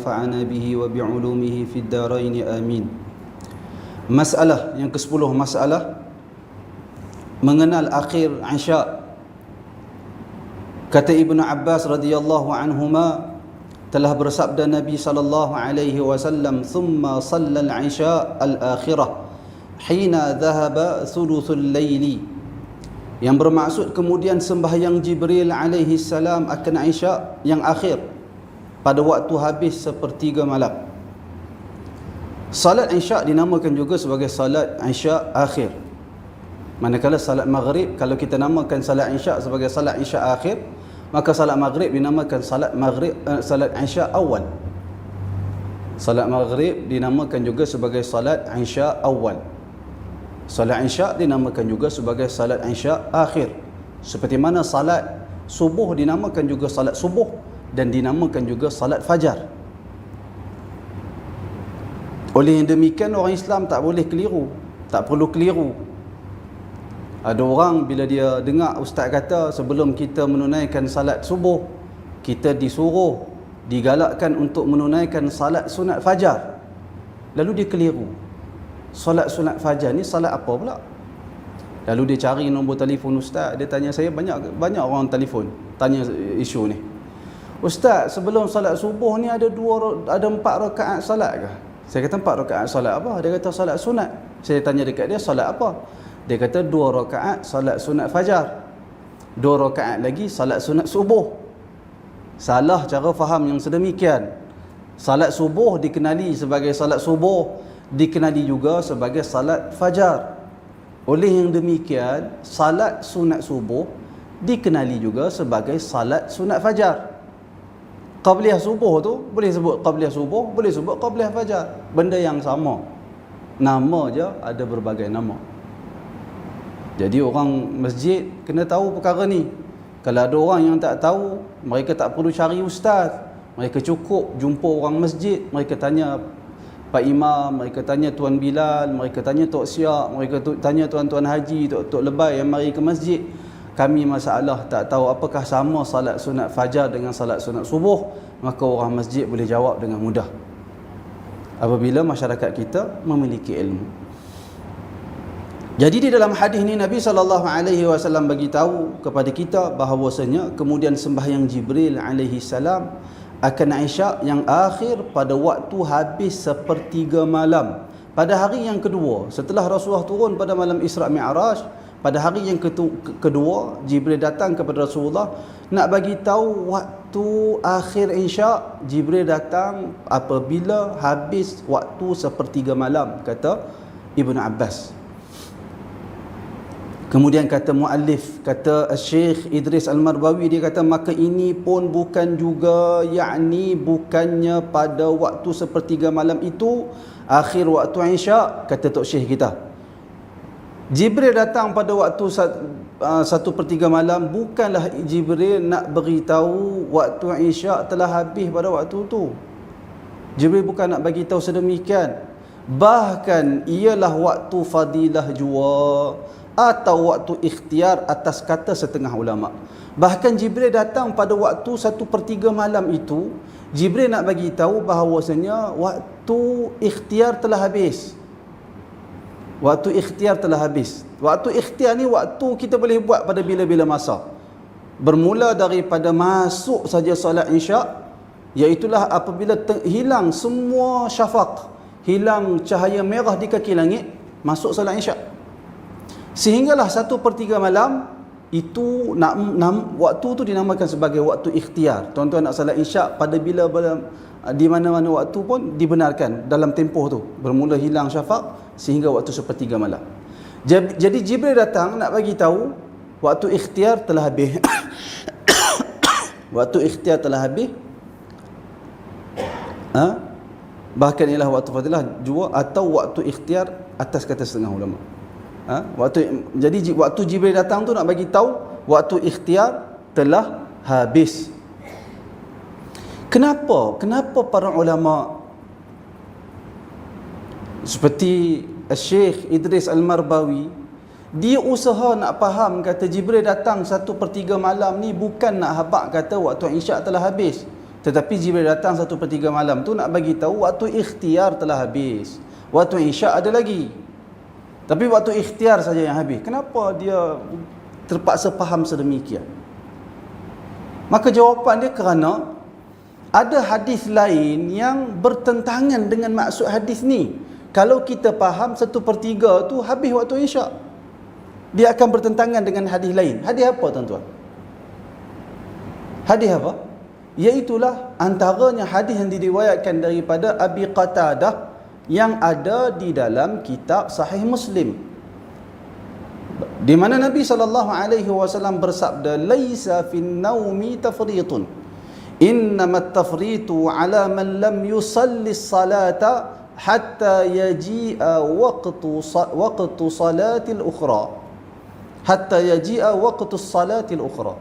ونفعنا به وبعلومه في الدارين آمين. Masalah yang ke-10, masalah mengenal akhir Isya. Kata Ibnu Abbas radhiyallahu anhuma, telah bersabda Nabi sallallahu alaihi wasallam, "Thumma shalla al-isya al-akhirah hina dhahaba thuluthul laili." Yang bermaksud kemudian sembahyang Jibril alaihi salam akan Isya yang akhir pada waktu habis sepertiga malam. Salat Isya dinamakan juga sebagai salat Isya akhir. Manakala salat maghrib, kalau kita namakan salat Isya sebagai salat Isya akhir, maka salat maghrib dinamakan salat maghrib, salat Isya awal. Salat maghrib dinamakan juga sebagai salat Isya awal. Salat Isya dinamakan juga sebagai salat Isya akhir. Seperti mana salat subuh dinamakan juga salat subuh dan dinamakan juga salat fajar. Oleh yang demikian, orang Islam tak boleh keliru, tak perlu keliru. Ada orang bila dia dengar ustaz kata sebelum kita menunaikan salat subuh, kita disuruh, digalakkan untuk menunaikan salat sunat fajar. Lalu dia keliru. Salat sunat fajar ni salat apa pula? Lalu dia cari nombor telefon ustaz, dia tanya saya, banyak orang telefon tanya isu ni. Ustaz, sebelum salat subuh ni ada 4 rakaat salat ke? Saya kata 4 rakaat salat apa? Dia kata salat sunat. Saya tanya dekat dia, salat apa? Dia kata 2 rakaat salat sunat fajar, 2 rakaat lagi salat sunat subuh. Salah cara faham yang sedemikian. Salat subuh dikenali sebagai salat subuh, dikenali juga sebagai salat fajar. Oleh yang demikian, salat sunat subuh dikenali juga sebagai salat sunat fajar. Qabliyah subuh tu boleh sebut qabliyah subuh, boleh sebut qabliyah fajar. Benda yang sama. Nama je ada berbagai nama. Jadi orang masjid kena tahu perkara ni. Kalau ada orang yang tak tahu, mereka tak perlu cari ustaz. Mereka cukup jumpa orang masjid, mereka tanya Pak Imam, mereka tanya Tuan Bilal, mereka tanya Tok Siak, mereka tanya Tuan-Tuan Haji, Tok Lebay yang mari ke masjid. Kami masalah tak tahu apakah sama salat sunat fajar dengan salat sunat subuh, maka orang masjid boleh jawab dengan mudah apabila masyarakat kita memiliki ilmu. Jadi di dalam hadis ni Nabi SAW bagi tahu kepada kita bahawasanya kemudian sembahyang Jibril alaihi salam akan Isya yang akhir pada waktu habis sepertiga malam pada hari yang kedua setelah Rasulullah turun pada malam Isra' Mi'raj. Pada hari yang kedua, Jibril datang kepada Rasulullah nak bagi tahu waktu akhir Isya'. Jibril datang apabila habis waktu sepertiga malam, kata Ibnu Abbas. Kemudian kata muallif, kata Syekh Idris Al-Marbawi, dia kata maka ini pun bukan juga, yakni bukannya pada waktu sepertiga malam itu akhir waktu Isya', kata Tok Syekh kita. Jibril datang pada waktu 1/3 malam, bukanlah Jibril nak beritahu waktu Isya' telah habis pada waktu tu. Jibril bukan nak bagi tahu sedemikian. Bahkan ialah waktu fadilah jua atau waktu ikhtiar atas kata setengah ulama. Bahkan Jibril datang pada waktu 1/3 malam itu, Jibril nak bagi tahu bahawasanya waktu ikhtiar telah habis. Waktu ikhtiar telah habis. Waktu ikhtiar ni waktu kita boleh buat pada bila-bila masa. Bermula daripada masuk saja solat Isya', iaitulah apabila hilang semua syafaq, hilang cahaya merah di kaki langit, masuk solat Isya'. Sehinggalah 1/3 malam itu waktu tu dinamakan sebagai waktu ikhtiar. Tuan-tuan nak solat Isya' pada bila di mana-mana waktu pun dibenarkan dalam tempoh tu. Bermula hilang syafaq sehingga waktu 1/3 malam. Jadi Jibril datang nak bagi tahu waktu ikhtiar telah habis. Waktu ikhtiar telah habis. Bahkan ialah waktu fadilah jua atau waktu ikhtiar atas kata setengah ulama. Jadi waktu Jibril datang tu nak bagi tahu waktu ikhtiar telah habis. Kenapa para ulama seperti Syekh Idris Al-Marbawi, dia usaha nak faham, kata Jibril datang 1/3 malam ni bukan nak habaq kata waktu Isya' telah habis. Tetapi Jibril datang 1/3 malam tu nak bagi tahu waktu ikhtiar telah habis. Waktu isyak ada lagi. Tapi waktu ikhtiar saja yang habis. Kenapa dia terpaksa faham sedemikian? Maka jawapan dia kerana ada hadis lain yang bertentangan dengan maksud hadis ni. Kalau kita faham 1/3 tu habis waktu isyak, dia akan bertentangan dengan hadis lain. Hadis apa tuan-tuan? Hadis apa? Iaitulah antaranya hadis yang diriwayatkan daripada Abi Qatadah yang ada di dalam kitab Sahih Muslim, di mana Nabi SAW bersabda, "Laisa fin naumi tafritun, innamat tafritu ala man lam yusalli salata hatta yaji'a waqtu salatil ukhra." Hatta yaji'a waqtu salatil ukhra.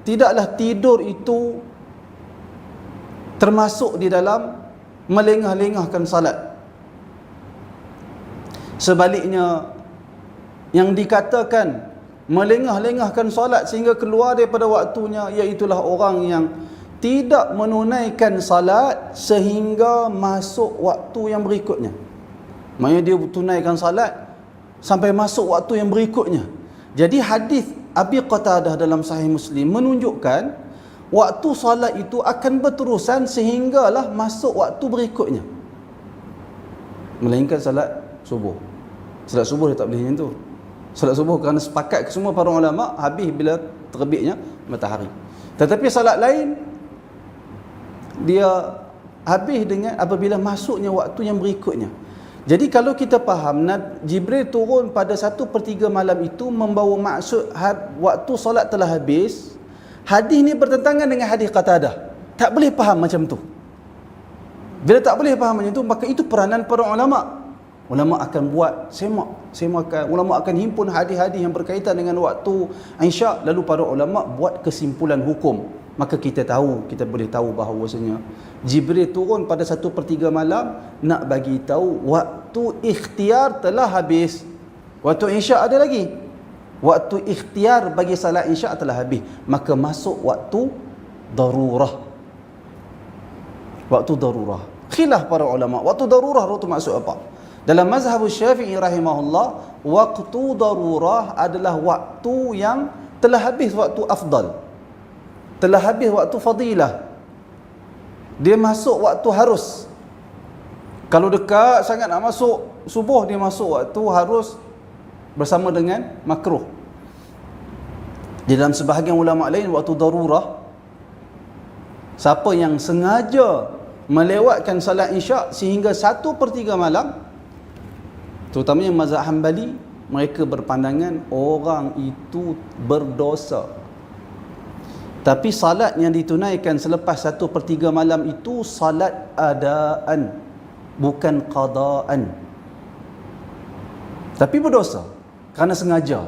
Tidaklah tidur itu termasuk di dalam melengah-lengahkan salat. Sebaliknya, yang dikatakan melengah-lengahkan salat sehingga keluar daripada waktunya, iaitulah orang yang tidak menunaikan salat sehingga masuk waktu yang berikutnya. Maksudnya dia tunaikan salat sampai masuk waktu yang berikutnya. Jadi hadis Abi Qatadah dalam Sahih Muslim menunjukkan waktu salat itu akan berterusan sehinggalah masuk waktu berikutnya, melainkan salat subuh. Salat subuh dia tak boleh macam tu. Salat subuh kerana sepakat semua para ulama habis bila terbitnya matahari. Tetapi salat lain dia habis dengan apabila masuknya waktu yang berikutnya. Jadi kalau kita faham Jibril turun pada 1/3 malam itu membawa maksud waktu solat telah habis, hadis ni bertentangan dengan hadis Qatadah. Tak boleh faham macam tu. Bila tak boleh faham macam tu, maka itu peranan para ulama. Ulama akan buat semak, ulama akan himpun hadis-hadis yang berkaitan dengan waktu isyak, lalu para ulama buat kesimpulan hukum. Maka kita boleh tahu bahawasanya Jibril turun pada 1/3 malam nak bagi tahu waktu ikhtiar telah habis. Waktu isyak ada lagi. Waktu ikhtiar bagi salat isyak telah habis, maka masuk waktu darurah. Waktu darurah. Khilaf para ulama, waktu darurah itu maksud apa? Dalam mazhab Syafi'i rahimahullah, waktu darurah adalah waktu yang telah habis waktu afdal, telah habis waktu fadilah, dia masuk waktu harus. Kalau dekat sangat nak masuk subuh, dia masuk waktu harus bersama dengan makruh. Di dalam sebahagian ulama lain, waktu darurah, siapa yang sengaja melewatkan salat isyak sehingga 1/3 malam, terutamanya mazhab Hanbali, mereka berpandangan orang itu berdosa. Tapi salat yang ditunaikan selepas 1/3 malam itu salat adaan, bukan qadaan. Tapi berdosa kerana sengaja.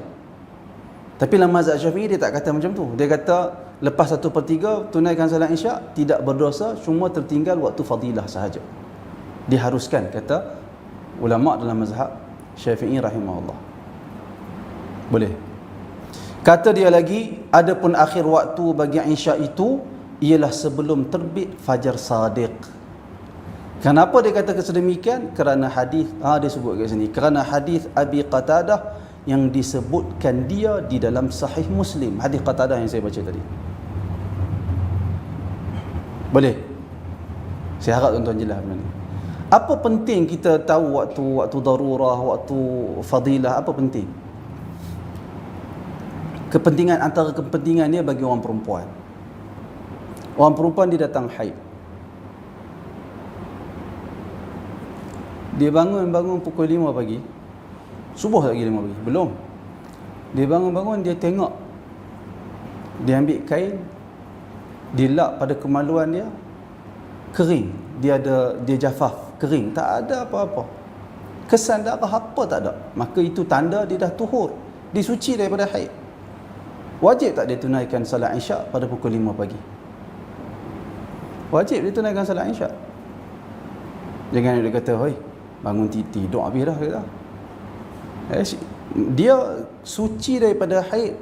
Tapi dalam mazhab Syafi'i dia tak kata macam tu. Dia kata lepas 1/3 tunaikan salat isyak, tidak berdosa, cuma tertinggal waktu fadilah sahaja. Diharuskan, kata ulama dalam mazhab Syafi'i rahimahullah. Boleh. Kata dia lagi, adapun akhir waktu bagi isyak itu ialah sebelum terbit fajar sadiq. Kenapa dia kata sedemikian? Kerana hadis dia sebut kat sini, kerana hadis Abi Qatadah yang disebutkan dia di dalam Sahih Muslim. Hadis Qatadah yang saya baca tadi. Boleh? Saya harap tuan-tuan jelas benda ni. Apa penting kita tahu waktu darurah, waktu fadilah? Apa penting? Kepentingan, antara kepentingan dia bagi orang perempuan. Orang perempuan dia datang haid. Dia bangun pukul 5 pagi. Subuh lagi 5 pagi. Belum. Dia bangun, dia tengok. Dia ambil kain, dia lap pada kemaluan dia, kering. Dia jafaf, kering. Tak ada apa-apa. Kesan darah apa tak ada. Maka itu tanda dia dah tuhur. Disuci daripada haid. Wajib tak dia tunaikan salat isyak pada pukul 5 pagi? Wajib dia tunaikan salat isyak. Jangan dia kata, "Hoi, bangun tidur habis dah." Dia suci daripada haid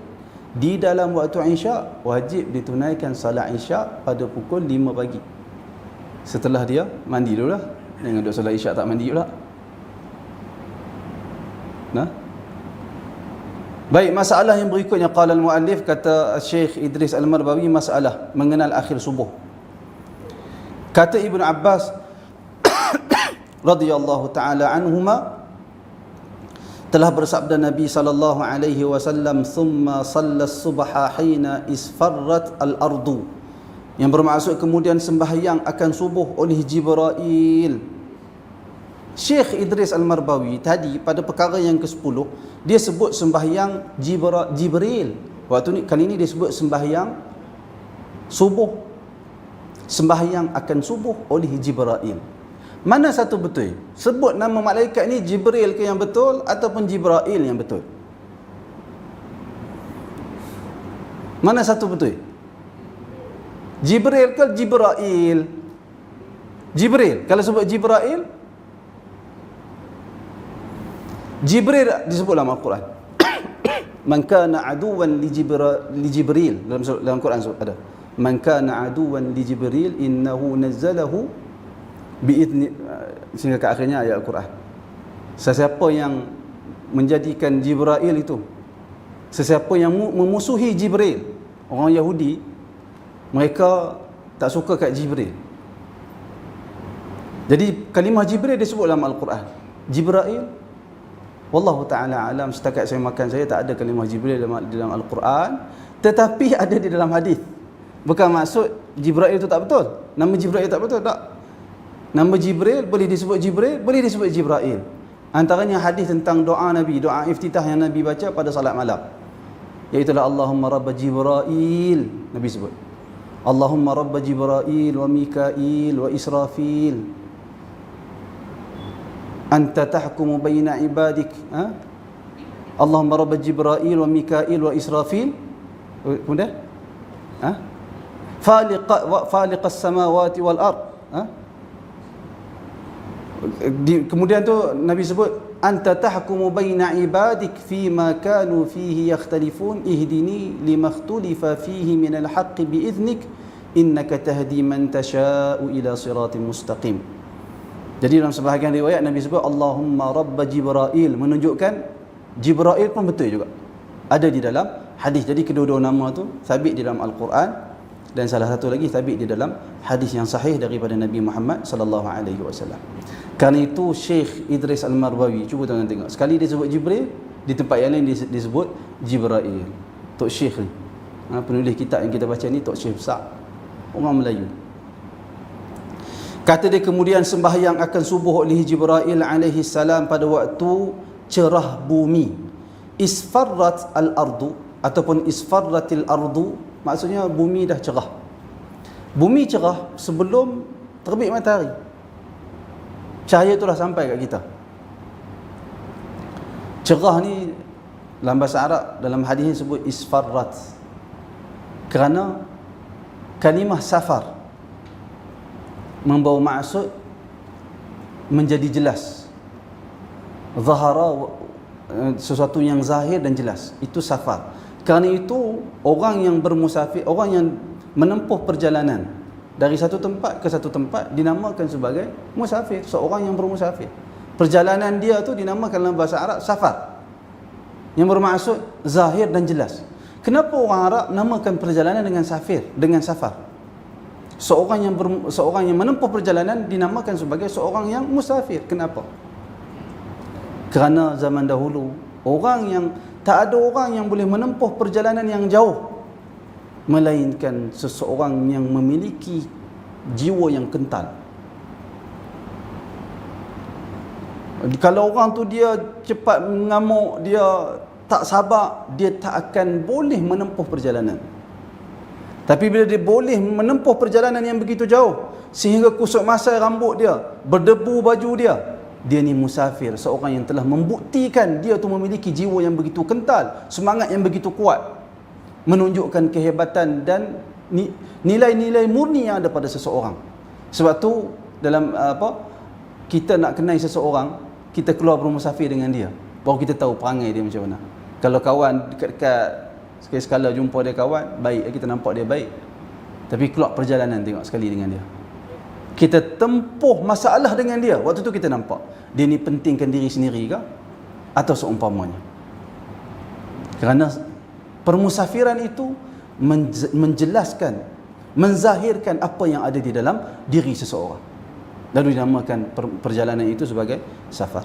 di dalam waktu Isyak wajib ditunaikan salat Isyak pada pukul 5 pagi. Setelah dia mandi dulu lah. Jangan duduk salat Isyak tak mandi pula. Nah. Baik, masalah yang berikutnya, qala al-muallif, kata Syekh Idris Al-Marbawi, masalah mengenal akhir subuh. Kata Ibnu Abbas radhiyallahu taala anhuma, telah bersabda Nabi sallallahu alaihi wasallam, "Tsumma shalla as-subha hina isfarrat al-ardu." Yang bermaksud kemudian sembahyang akan subuh oleh Jibril. Syekh Idris Al-Marbawi tadi pada perkara yang ke-10 dia sebut sembahyang Jibril. Waktu ni kali ini dia sebut sembahyang subuh. Sembahyang akan subuh oleh Jibril. Mana satu betul? Sebut nama malaikat ni Jibril ke yang betul ataupun Jibril yang betul? Mana satu betul? Jibril ke Jibril? Jibril. Kalau sebut Jibril, Jibril disebut dalam Al-Quran. Man kana aduwan li Jibril. Dalam Quran ada. Man kana aduwan li Jibril innahu nazzalahu biizni, sehingga ke akhirnya ayat Al-Quran. Sesiapa yang menjadikan Jibril itu, sesiapa yang memusuhi Jibril, orang Yahudi, mereka tak suka kat Jibril. Jadi kalimah Jibril disebut dalam Al-Quran. Jibril, wallahu ta'ala alam, setakat saya makan saya tak ada kalimah Jibril dalam Al-Quran, tetapi ada di dalam hadis. Bukan maksud Jibril itu tak betul, nama Jibril tak betul, tak. Nama Jibril boleh disebut Jibril, boleh disebut Jibril. Antaranya hadis tentang doa Nabi, doa iftitah yang Nabi baca pada salat malam, iaitu Allahumma rabb Jibril. Nabi sebut Allahumma rabb Jibril wa Mikail wa Israfil anta tahkumu baina ibadik. Allahumma rabb Jibril wa Mikail wa Israfil. Kemudian faliqas samawati wal ard. Kemudian tu Nabi sebut anta tahkumu baina ibadik fima kanu fihi yakhtalifun ihdini limakhtulifa fihi minal haqqi biiznik innaka tahdi man tasha'u ila siratin mustaqim. Jadi dalam sebahagian riwayat Nabi sebut Allahumma rabb Jibril, menunjukkan Jibril pun betul juga ada di dalam hadis. Jadi kedua-dua nama tu sabit di dalam Al-Quran, dan salah satu lagi sabit di dalam hadis yang sahih daripada Nabi Muhammad sallallahu alaihi wasallam. Kerana itu Syekh Idris Al-Marbawi, cuba tuan-tuan tengok, sekali dia sebut Jibril, di tempat yang lain disebut Jibril. Tok Syekh ni, penulis kitab yang kita baca ni Tok Syekh besar, orang Melayu. Kata dia kemudian sembahyang akan subuh oleh Jibril alaihi salam pada waktu cerah bumi. Isfarrat al-ardu ataupun isfarratil ardu, maksudnya bumi dah cerah. Bumi cerah sebelum terbit matahari. Cahaya tu dah sampai kat kita. Cerah ni dalam bahasa Arab, dalam hadis ni sebut isfarrat. Kerana kalimah safar membawa maksud menjadi jelas. Zahara, sesuatu yang zahir dan jelas, itu safar. Kerana itu orang yang bermusafir, orang yang menempuh perjalanan dari satu tempat ke satu tempat dinamakan sebagai musafir, seorang yang bermusafir. Perjalanan dia tu dinamakan dalam bahasa Arab safar, yang bermaksud zahir dan jelas. Kenapa orang Arab namakan perjalanan dengan safar? Seorang yang menempuh perjalanan dinamakan sebagai seorang yang musafir. Kenapa? Kerana zaman dahulu tak ada orang yang boleh menempuh perjalanan yang jauh melainkan seseorang yang memiliki jiwa yang kental. Kalau orang tu dia cepat mengamuk, dia tak sabar, dia tak akan boleh menempuh perjalanan. Tapi bila dia boleh menempuh perjalanan yang begitu jauh sehingga kusut masai rambut dia, berdebu baju dia, dia ni musafir, seorang yang telah membuktikan dia tu memiliki jiwa yang begitu kental, semangat yang begitu kuat, menunjukkan kehebatan dan nilai-nilai murni yang ada pada seseorang. Sebab tu dalam kita nak kenal seseorang, kita keluar bermusafir dengan dia, baru kita tahu perangai dia macam mana. Kalau kawan dekat-dekat Sekali-sekala jumpa dia kawan, baik, kita nampak dia baik. Tapi keluar perjalanan tengok sekali dengan dia. Kita tempuh masalah dengan dia, waktu tu kita nampak dia ni pentingkan diri sendiri ke atau seumpamanya. Kerana permusafiran itu menjelaskan, menzahirkan apa yang ada di dalam diri seseorang. Lalu dinamakan perjalanan itu sebagai safar.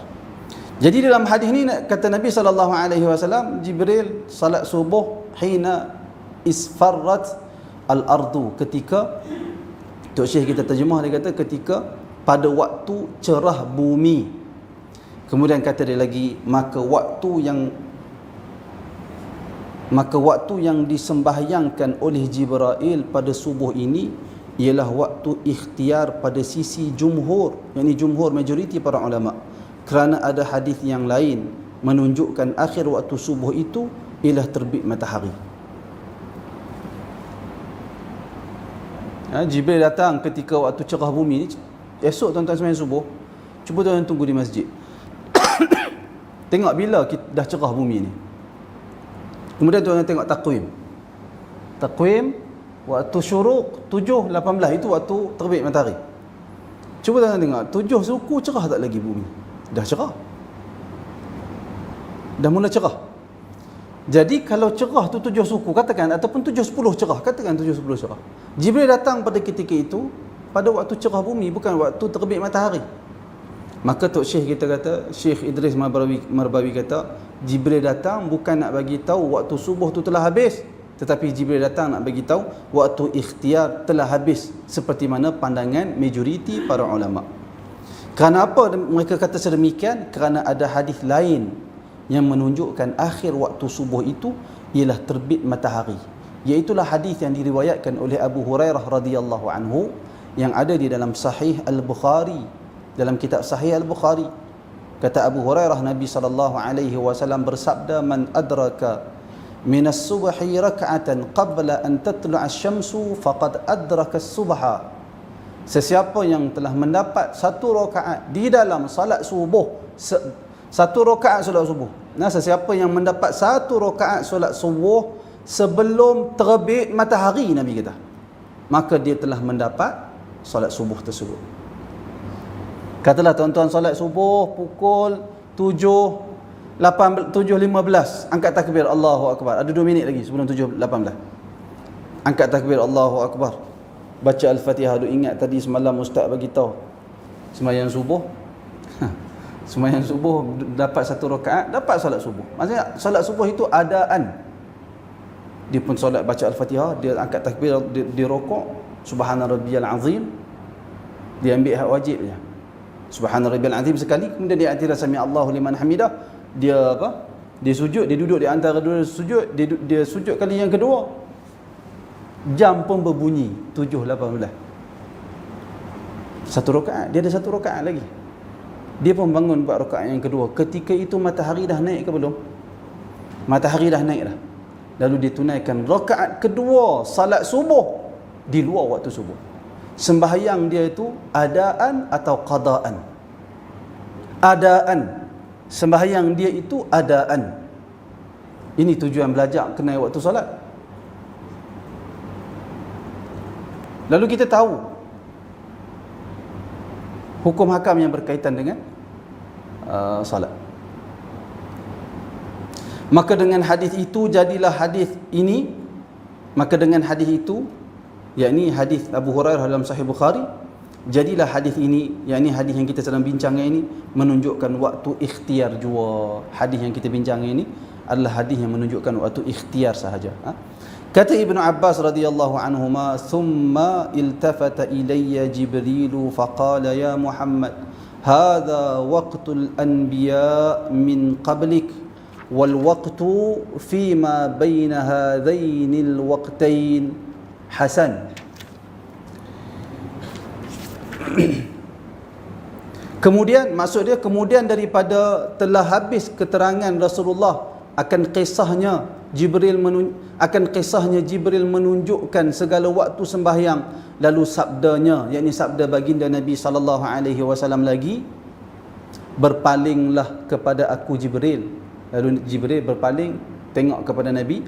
Jadi dalam hadis ni kata Nabi SAW, Jibril salat subuh hina isfarrat al-ardu, ketika Tok Syekh kita terjemah, dia kata ketika pada waktu cerah bumi. Kemudian kata dia lagi, maka waktu yang disembahyangkan oleh Jibril pada subuh ini ialah waktu ikhtiar pada sisi jumhur, yakni jumhur majoriti para ulama, kerana ada hadis yang lain menunjukkan akhir waktu subuh itu ialah terbit matahari. Jibril datang ketika waktu cerah bumi ni. Esok tuan-tuan sembahyang subuh, cuba tuan-tuan tunggu di masjid. Tengok bila dah cerah bumi ni. Kemudian tuan-tuan tengok takwim waktu syuruk 7.18 itu waktu terbit matahari. Cuba tuan-tuan tengok 7 suku cerah tak lagi bumi. Dah cerah, dah mula cerah. Jadi kalau cerah tu 7 suku katakan, ataupun 7.10 cerah, katakan 7.10 cerah, Jibril datang pada ketika itu pada waktu cerah bumi, bukan waktu terbit matahari. Maka Tok Syekh kita kata, Syekh Idris Marbawi kata, Jibril datang bukan nak bagi tahu waktu subuh tu telah habis, tetapi Jibril datang nak bagi tahu waktu ikhtiar telah habis, seperti mana pandangan majoriti para ulama. Kerana apa mereka kata sedemikian? Kerana ada hadis lain yang menunjukkan akhir waktu subuh itu ialah terbit matahari. Iaitulah hadis yang diriwayatkan oleh Abu Hurairah radhiyallahu anhu yang ada di dalam Sahih Al-Bukhari, dalam kitab Sahih Al-Bukhari. Kata Abu Hurairah, Nabi SAW bersabda, man adraka minas subhi rak'atan qabla an tatlu'a asy-syamsu faqad adraka as-subha. Sesiapa yang telah mendapat satu rakaat di dalam salat subuh, satu rakaat solat subuh. Nah, sesiapa yang mendapat satu rakaat solat subuh sebelum terbit matahari, Nabi kata, maka dia telah mendapat solat subuh tersebut. Katalah tuan-tuan solat subuh pukul 7.15, angkat takbir Allahu Akbar. Ada 2 minit lagi sebelum 7.18. Angkat takbir Allahu Akbar. Baca Al-Fatihah. Ingat tadi semalam ustaz bagi tahu sembahyang subuh. Sembahyang subuh dapat satu rakaat, dapat solat subuh. Maksudnya solat subuh itu adaan. Dia pun solat baca Al-Fatihah, dia angkat takbir, dia rokok, Subhana Rabbiyal Azim. Dia ambil hak wajibnya, Subhana Rabbiyal Azim sekali, kemudian dia akhir sami Allahu liman hamidah. Dia apa? Dia sujud, dia duduk di antara dua sujud, dia sujud kali yang kedua. Jam pun berbunyi 7.18. Satu rakaat, dia ada satu rakaat lagi. Dia pun bangun buat rakaat yang kedua. Ketika itu matahari dah naik ke belum? Matahari dah naik dah. Lalu dia tunaikan rakaat kedua salat subuh di luar waktu subuh. Sembahyang dia itu adaan atau qadaan? Adaan. Sembahyang dia itu adaan. Ini tujuan belajar kenai waktu solat. Lalu kita tahu hukum hakam yang berkaitan dengan salat. Maka dengan hadis itu jadilah hadis ini, maka dengan hadis itu, yakni hadis Abu Hurairah dalam Sahih Bukhari, jadilah hadis ini, yakni hadis yang kita sedang bincang ini, menunjukkan waktu ikhtiar jua. Hadis yang kita bincang ini adalah hadis yang menunjukkan waktu ikhtiar sahaja. Kata Ibnu Abbas radhiyallahu anhuma, thumma iltafata ilayya Jibril faqala ya Muhammad, hadha waqtul anbiya min qablik wal waqtu fima baina hadainil waqtain hasan. Kemudian maksud dia, kemudian daripada telah habis keterangan Rasulullah akan kisahnya Jibril menunjukkan segala waktu sembahyang, lalu sabdanya, yakni sabda baginda Nabi sallallahu alaihi wasallam lagi, berpalinglah kepada aku Jibril. Lalu Jibril berpaling tengok kepada Nabi,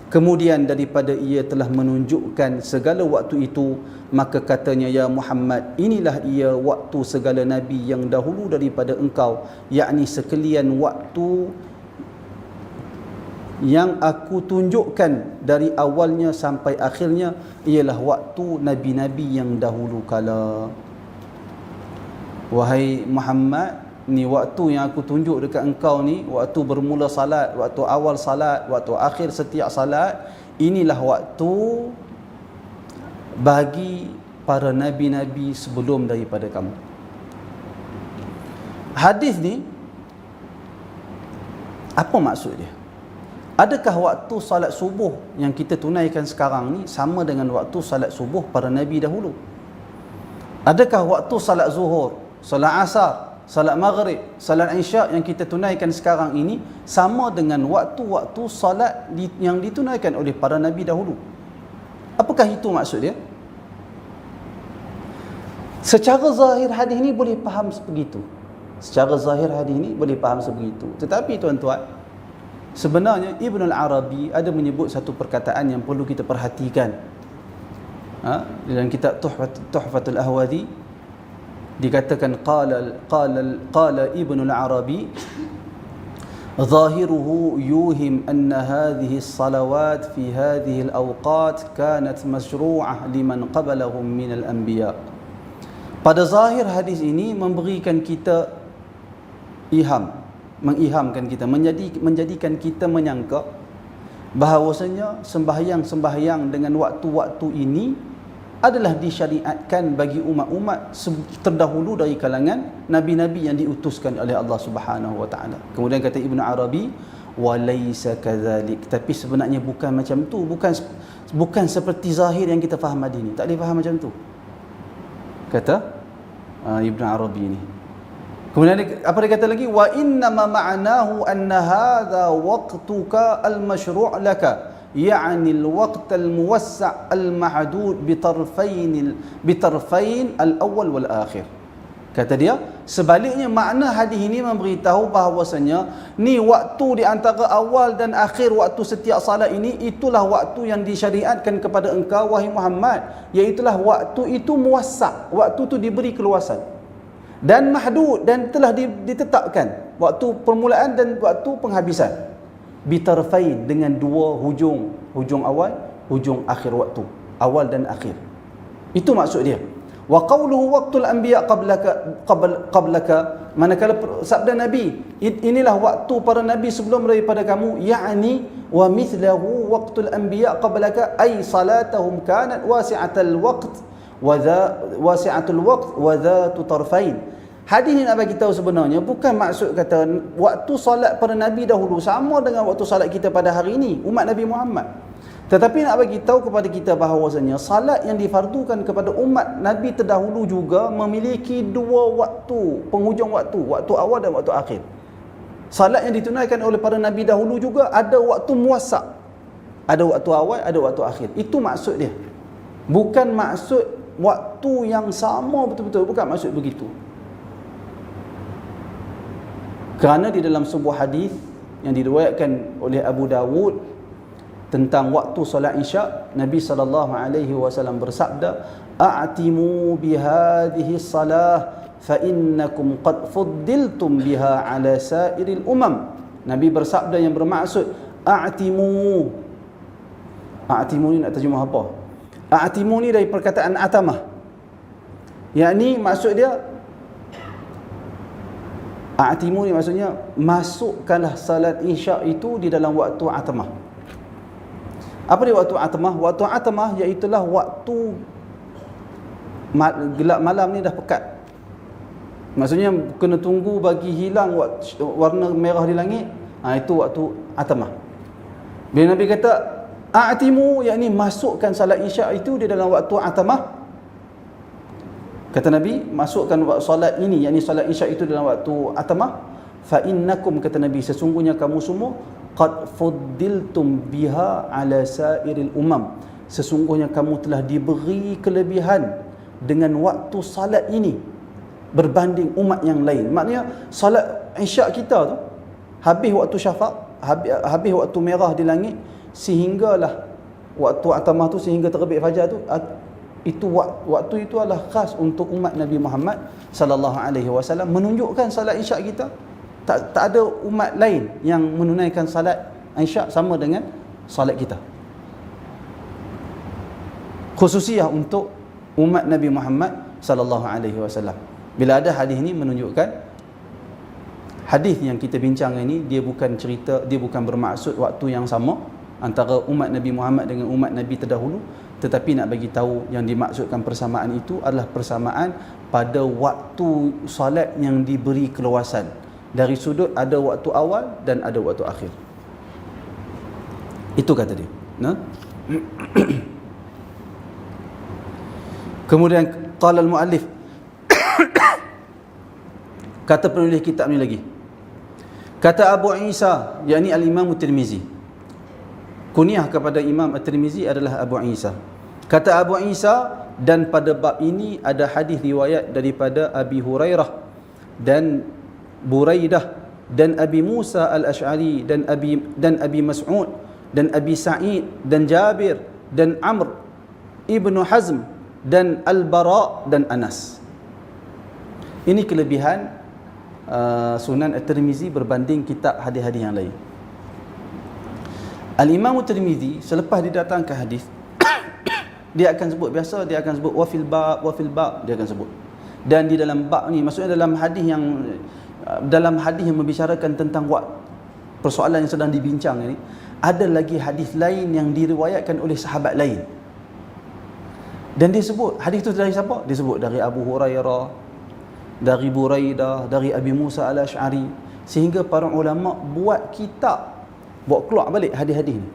Kemudian daripada ia telah menunjukkan segala waktu itu, maka katanya, ya Muhammad, inilah ia waktu segala nabi yang dahulu daripada engkau, yakni sekalian waktu yang aku tunjukkan dari awalnya sampai akhirnya ialah waktu nabi-nabi yang dahulu kala. Wahai Muhammad, ni waktu yang aku tunjuk dekat engkau ni, waktu bermula salat, waktu awal salat, waktu akhir setiap salat, inilah waktu bagi para nabi-nabi sebelum daripada kamu. Hadis ni apa maksud dia? Adakah waktu salat subuh yang kita tunaikan sekarang ni sama dengan waktu salat subuh para nabi dahulu? Adakah waktu salat zuhur, salat asar, salat maghrib, salat isyak yang kita tunaikan sekarang ini sama dengan waktu-waktu salat yang ditunaikan oleh para nabi dahulu? Apakah itu maksud dia? Secara zahir hadis ini boleh faham sebegitu. Secara zahir hadis ini boleh faham sebegitu. Tetapi tuan-tuan, sebenarnya Ibn al-Arabi ada menyebut satu perkataan yang perlu kita perhatikan. Dalam kitab Tuhfatul Ahwadhi dikatakan qala Ibn al-Arabi zahiruhu yuhim anna hadhihi as-salawat fi hadhihi al-awqat kanat mashru'ah liman qablahum min al-anbiya. Pada zahir hadis ini memberikan kita mengihamkan kita, menjadikan kita menyangka bahawasanya sembahyang-sembahyang dengan waktu-waktu ini adalah disyariatkan bagi umat-umat terdahulu dari kalangan nabi-nabi yang diutuskan oleh Allah Subhanahu wa taala. Kemudian kata Ibn Arabi, walaysa kadzalik, tapi sebenarnya bukan macam tu, bukan seperti zahir yang kita faham hadis ini. Tak boleh faham macam tu, kata Ibn Arabi ini. Kemudian apa dia kata lagi? Wa inna ma ma'nahu anna hadha waqtuka al-mashru' laka, يعني الوقت الموسع المحدود بطرفين الأول والآخر. Kata dia, sebaliknya makna hadis ini memberitahu bahawasanya ni waktu di antara awal dan akhir waktu setiap salat ini, itulah waktu yang disyariatkan kepada engkau wahai Muhammad, iaitulah waktu itu muwassa', waktu itu diberi keluasan, dan mahdud, dan telah ditetapkan waktu permulaan dan waktu penghabisan, bitarfain, dengan dua hujung, hujung awal, hujung akhir waktu, awal dan akhir. Itu maksud dia. Wa qawluhu waqtul anbiya qablaka, manakala sabda Nabi, inilah waktu para nabi sebelum daripada kamu, yakni wa mithlahu waqtul anbiya qablaka ay salatahum kanat wasi'atul waqt wa dhatu tarfain. Hadis ni nak bagi tahu sebenarnya bukan maksud kata waktu solat para nabi dahulu sama dengan waktu solat kita pada hari ini, umat Nabi Muhammad. Tetapi nak bagi tahu kepada kita bahawasanya salat yang difardukan kepada umat Nabi terdahulu juga memiliki dua waktu, penghujung waktu, waktu awal dan waktu akhir. Salat yang ditunaikan oleh para nabi dahulu juga ada waktu muwassa', ada waktu awal, ada waktu akhir. Itu maksud dia. Bukan maksud waktu yang sama betul-betul, bukan maksud begitu. Kerana di dalam sebuah hadis yang diriwayatkan oleh Abu Dawud tentang waktu solat isyak, Nabi SAW bersabda, a'timu bihadhihi salah fa innakum qad fuddiltum biha ala sairil umam. Nabi bersabda yang bermaksud a'timu. A'timu ni nak terjemah apa? A'timu ni dari perkataan atamah, yakni maksud dia, a'timu ni maksudnya masukkanlah salat isyak itu di dalam waktu atamah. Apa dia waktu atamah? Waktu atamah iaitulah waktu gelap malam ni dah pekat. Maksudnya kena tunggu bagi hilang warna merah di langit. Itu waktu atamah. Bila Nabi kata a'timu, yakni masukkan salat isyak itu di dalam waktu atamah. Kata Nabi, masukkan salat ini, yakni salat isyak itu dalam waktu atamah. Fa innakum, kata Nabi, sesungguhnya kamu semua qad fuddiltum biha ala sairil umam, sesungguhnya kamu telah diberi kelebihan dengan waktu salat ini berbanding umat yang lain. Maknanya salat isyak kita tu habis waktu syafaq, habis waktu merah di langit, sehinggalah waktu atamah tu sehingga terbit fajar tu, itu waktu itu adalah khas untuk umat Nabi Muhammad sallallahu alaihi wasallam, menunjukkan salat isyak kita. Tak ada umat lain yang menunaikan salat isyak sama dengan salat kita. Khususiyah untuk umat Nabi Muhammad sallallahu alaihi wasallam. Bila ada hadis ini menunjukkan, hadis yang kita bincang ini dia bukan cerita, dia bukan bermaksud waktu yang sama antara umat Nabi Muhammad dengan umat Nabi terdahulu, tetapi nak bagi tahu yang dimaksudkan persamaan itu adalah persamaan pada waktu solat yang diberi keluasan. Dari sudut ada waktu awal dan ada waktu akhir. Itu kata dia. Nah. Kemudian qala al-muallif, kata penulis kitab ni lagi. Kata Abu Isa, yakni al-Imam Tirmizi. Kunyah kepada Imam At-Tirmizi adalah Abu Isa. Kata Abu Isa, dan pada bab ini ada hadis riwayat daripada Abi Hurairah dan Buraidah dan Abi Musa al-Ash'ari dan Abi Mas'ud dan Abi Sa'id dan Jabir dan Amr Ibnu Hazm dan Al-Bara dan Anas. Ini kelebihan Sunan At-Tirmizi berbanding kitab hadis-hadis yang lain. Al-Imam At-Tirmizi selepas didatangkan hadis dia akan sebut, biasa dia akan sebut wafil bab dia akan sebut. Dan di dalam bab ni, maksudnya dalam hadis yang membicarakan tentang persoalan yang sedang dibincang ini, ada lagi hadis lain yang diriwayatkan oleh sahabat lain. Dan dia sebut hadis itu dari siapa? Dia sebut dari Abu Hurairah, dari Buraidah, dari Abi Musa al-Ash'ari, sehingga para ulama buat kitab, buat keluar balik hadis-hadis ni.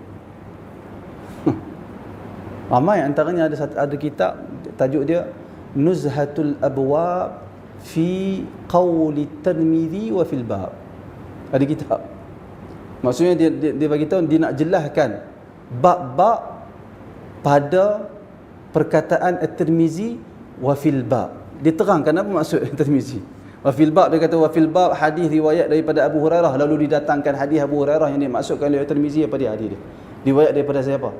Ramai antaranya ada kitab tajuk dia Nuzhatul Abwab fi Qawli Tirmizi wa fil Bab. Ada kitab. Maksudnya dia bagi tahu, dia nak jelaskan bab-bab pada perkataan At-Tirmizi wa fil Bab. Dia terangkan apa maksud At-Tirmizi. Wa fil Bab, dia kata wa fil Bab hadis riwayat daripada Abu Hurairah, lalu didatangkan hadis Abu Hurairah yang dimaksudkan oleh At-Tirmizi apa dia hadis dia. Riwayat daripada siapa?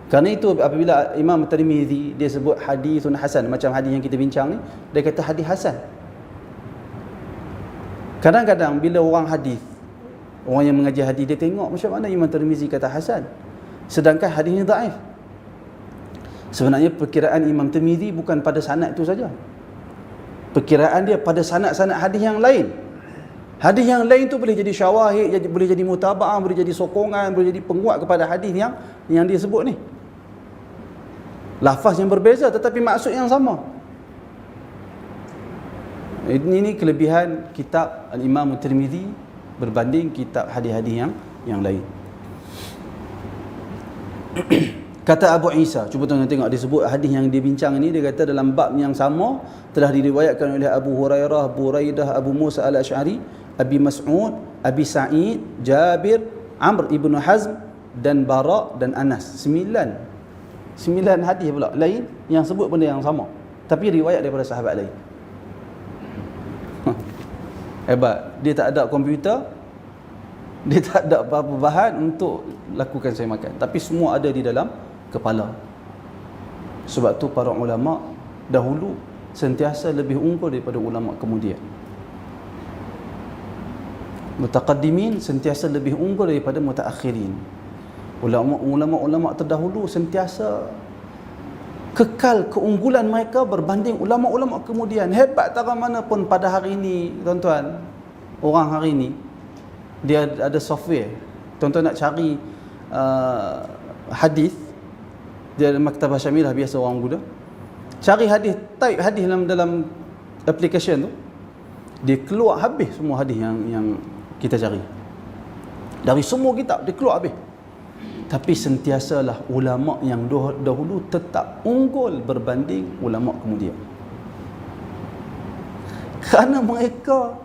Kerana itu apabila Imam Tirmizi dia sebut hadisun hasan, macam hadis yang kita bincang ni, dia kata hadis hasan. Kadang-kadang bila orang yang mengaji hadis, dia tengok macam mana Imam Tirmizi kata hasan, sedangkan hadis ni dhaif. Sebenarnya perkiraan Imam Tirmizi bukan pada sanad itu saja. Perkiraan dia pada sanad-sanad hadis yang lain. Hadis yang lain tu boleh jadi syawahid, boleh jadi mutaba'ah, boleh jadi sokongan, boleh jadi penguat kepada hadis yang dia sebut ni. Lafaz yang berbeza tetapi maksud yang sama. Ini kelebihan kitab Al-Imam Tirmizi berbanding kitab hadis-hadis yang lain. Kata Abu Isa, cuba tuan tengok dia sebut hadis yang dia bincang ini, dia kata dalam bab yang sama telah diriwayatkan oleh Abu Hurairah, Buraidah, Abu Musa al-Ash'ari, Abi Mas'ud, Abi Sa'id, Jabir, Amr Ibnu Hazm dan Bara dan Anas. 9 hadis pula lain yang sebut benda yang sama, tapi riwayat daripada sahabat lain. Hebat. Dia tak ada komputer, dia tak ada apa-apa bahan untuk lakukan saya makan, tapi semua ada di dalam kepala. Sebab tu para ulama dahulu sentiasa lebih unggul daripada ulama kemudian. Mutaqaddimin sentiasa lebih unggul daripada mutaakhirin. Ulama-ulama terdahulu sentiasa kekal keunggulan mereka berbanding ulama-ulama kemudian. Hebat tak mana pun pada hari ini, tuan-tuan, orang hari ini dia ada software. Tuan-tuan nak cari hadis, dia ada maktabah syamilah biasa orang muda. Cari hadis, type hadis dalam application tu, dia keluar habis semua hadis yang kita cari. Dari semua kitab dia keluar habis. Tapi sentiasalah ulama yang dahulu tetap unggul berbanding ulama kemudian. Kerana mereka,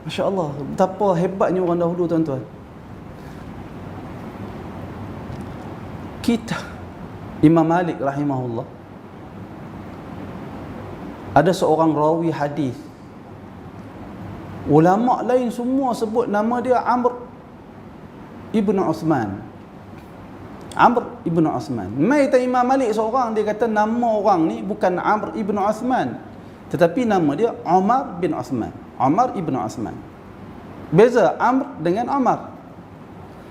Masya Allah, betapa hebatnya orang dahulu, tuan-tuan. Kita, Imam Malik rahimahullah, ada seorang rawi hadis, ulama lain semua sebut nama dia Amr Ibnu Uthman. Amr ibn Uthman. Mai ta Imam Malik seorang, dia kata nama orang ni bukan Amr ibn Uthman, tetapi nama dia Umar bin Uthman. Umar ibn Uthman. Beza Amr dengan Umar.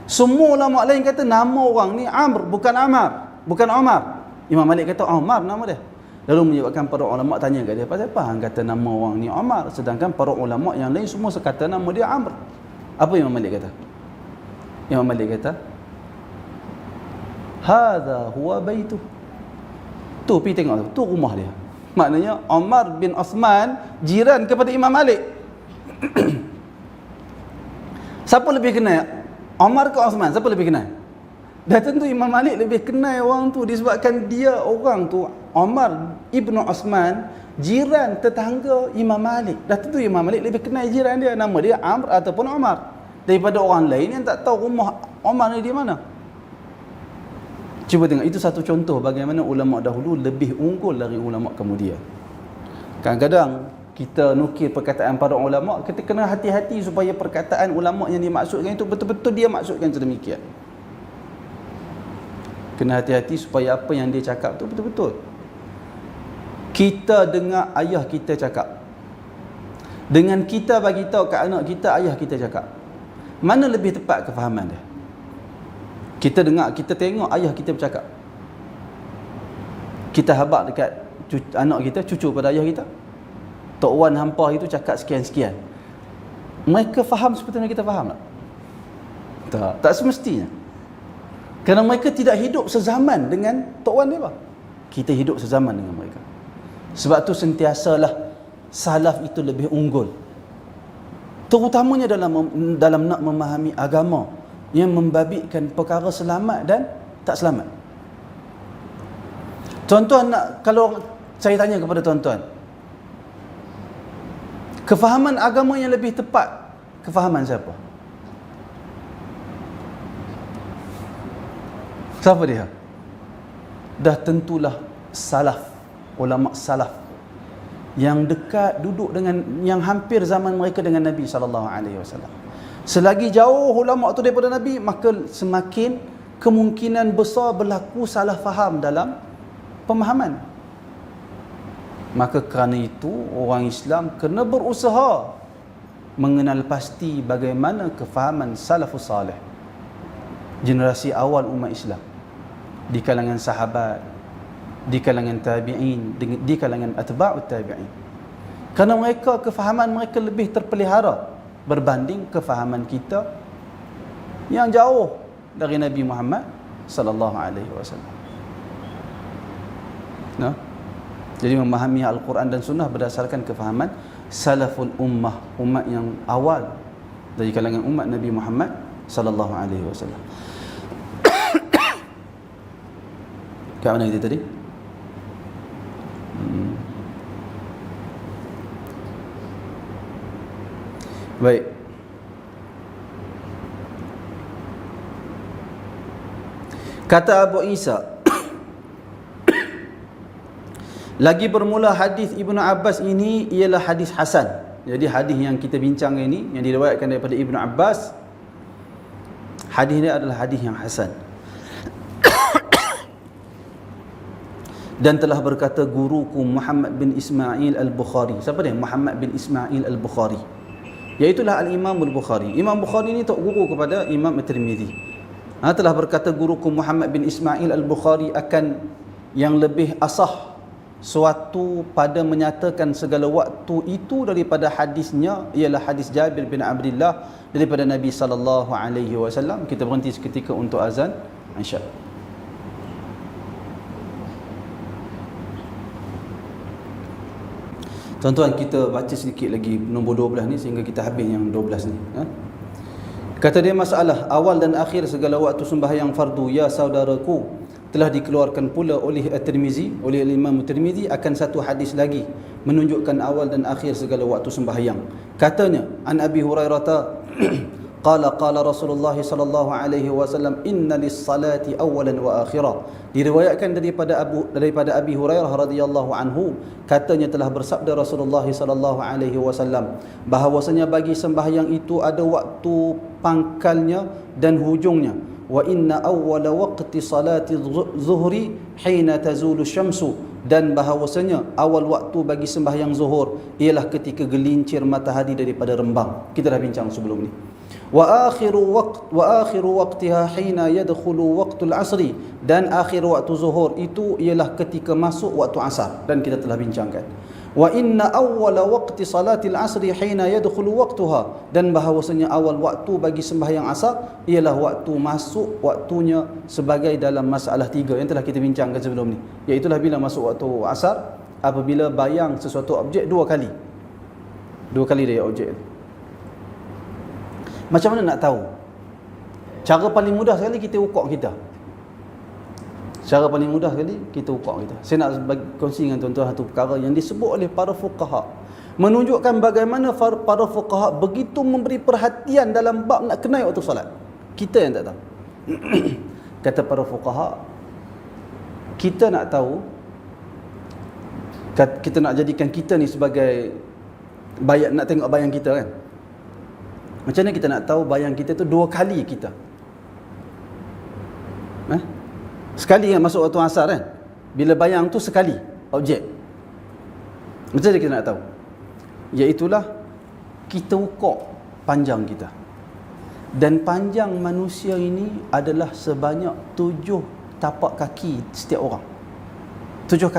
Semua ulama lain kata nama orang ni Amr, bukan Amar, bukan Umar. Imam Malik kata Umar nama dia. Lalu menyebabkan para ulama tanya kat dia, pasal apa hang kata nama orang ni Umar, sedangkan para ulama yang lain semua sekata nama dia Amr? Apa Imam Malik kata? Imam Malik kata, hadza huwa baitu. Tu pergi tengok tu rumah dia. Maknanya Umar bin Uthman jiran kepada Imam Malik. Siapa lebih kenal? Umar ke Uthman? Siapa lebih kenal? Dah tentu Imam Malik lebih kenal orang tu, disebabkan dia orang tu Umar ibn Uthman jiran tetangga Imam Malik. Dah tentu Imam Malik lebih kenal jiran dia, nama dia Amr ataupun Umar, daripada orang lain yang tak tahu rumah Umar ni di mana. Cuba tengok, itu satu contoh bagaimana ulama dahulu lebih unggul dari ulama kemudian. Kadang-kadang kita nukil perkataan para ulama, kita kena hati-hati supaya perkataan ulama yang dimaksudkan itu betul-betul dia maksudkan sedemikian. Kena hati-hati supaya apa yang dia cakap tu betul-betul. Kita dengar ayah kita cakap, dengan kita bagi tahu kat anak kita ayah kita cakap, mana lebih tepat kefahaman dia? Kita dengar, kita tengok ayah kita bercakap, kita habaq dekat anak kita, cucu pada ayah kita, Tok Wan hampa itu cakap sekian-sekian, mereka faham seperti yang kita faham tak? Tak semestinya. Kerana mereka tidak hidup sezaman dengan Tok Wan dia. Kita hidup sezaman dengan mereka. Sebab tu sentiasalah salaf itu lebih unggul, terutamanya dalam nak memahami agama yang membabitkan perkara selamat dan tak selamat. Tuan-tuan nak, kalau saya tanya kepada tuan-tuan, kefahaman agama yang lebih tepat, kefahaman siapa? Siapa dia? Dah tentulah salaf, ulama salaf yang dekat duduk dengan, yang hampir zaman mereka dengan Nabi SAW. Selagi jauh ulama tu daripada Nabi, maka semakin kemungkinan besar berlaku salah faham dalam pemahaman. Maka kerana itu orang Islam kena berusaha mengenal pasti bagaimana kefahaman salafus salih, generasi awal umat Islam, di kalangan sahabat, di kalangan tabi'in, di kalangan atba'ut tabi'in. Kerana mereka, kefahaman mereka lebih terpelihara berbanding kefahaman kita yang jauh dari Nabi Muhammad sallallahu alaihi wasallam. Nah, jadi memahami Al-Quran dan Sunnah berdasarkan kefahaman salaful ummah, umat yang awal dari kalangan umat Nabi Muhammad sallallahu alaihi wasallam. Kat mana kita tadi? Baik. Kata Abu Isa, lagi bermula hadis Ibnu Abbas ini ialah hadis hasan. Jadi hadis yang kita bincang ini, yang diriwayatkan daripada Ibnu Abbas, hadis ini adalah hadis yang hasan. Dan telah berkata guruku Muhammad bin Ismail Al-Bukhari. Siapa dia? Muhammad bin Ismail Al-Bukhari, iaitulah Al-Imam Al-Bukhari. Imam Bukhari ni tok guru kepada Imam At-Tirmizi. Telah berkata guruku Muhammad bin Ismail Al-Bukhari akan yang lebih asah suatu pada menyatakan segala waktu itu daripada hadisnya, ialah hadis Jabir bin Abdullah daripada Nabi sallallahu alaihi wasallam. Kita berhenti seketika untuk azan Isya. Tuan-tuan, kita baca sedikit lagi nombor 12 ni sehingga kita habis yang 12 ni. Kata dia, masalah awal dan akhir segala waktu sembahyang fardu ya saudaraku telah dikeluarkan pula oleh At-Tirmizi, oleh Imam At-Tirmizi akan satu hadis lagi menunjukkan awal dan akhir segala waktu sembahyang. Katanya, an Abi Hurairah qala Rasulullah sallallahu alaihi wasallam inna lis-salati awalan wa akhira. Diriwayatkan daripada Abi Hurairah radhiyallahu anhu, katanya telah bersabda Rasulullah sallallahu alaihi wasallam bahawasanya bagi sembahyang itu ada waktu pangkalnya dan hujungnya. wa inna awwala waqti salati zuhri hina tazulu syamsu, dan bahawasanya awal waktu bagi sembahyang zuhur ialah ketika gelincir matahari daripada rembang. Kita dah bincang sebelum ni. Wa akhiru waqtiha hina yadkhulu waqtul asri, dan akhir waktu zuhur itu ialah ketika masuk waktu asar, dan kita telah bincangkan. Wa inna awwala waqti salatil asri hina yadkhulu waqtuha, dan bahawasanya awal waktu bagi sembahyang asar ialah waktu masuk waktunya sebagai dalam masalah 3 yang telah kita bincangkan sebelum ni, iaitu bila masuk waktu asar apabila bayang sesuatu objek dua kali dari objek. Macam mana nak tahu? Cara paling mudah sekali kita ukur kita. Cara paling mudah sekali kita ukur kita. Saya nak kongsi dengan tuan-tuan satu perkara yang disebut oleh para fuqaha, menunjukkan bagaimana para fuqaha begitu memberi perhatian dalam bab nak kenai waktu solat. Kita yang tak tahu. Kata para fuqaha, kita nak tahu, kita nak jadikan kita ni sebagai bayang, nak tengok bayang kita kan. Macam mana kita nak tahu bayang kita tu dua kali kita? Sekali kan masuk waktu asar kan? Bila bayang tu sekali objek. Macam mana kita nak tahu? Iaitulah kita ukur panjang kita. Dan panjang manusia ini adalah sebanyak 7 tapak kaki setiap orang. 7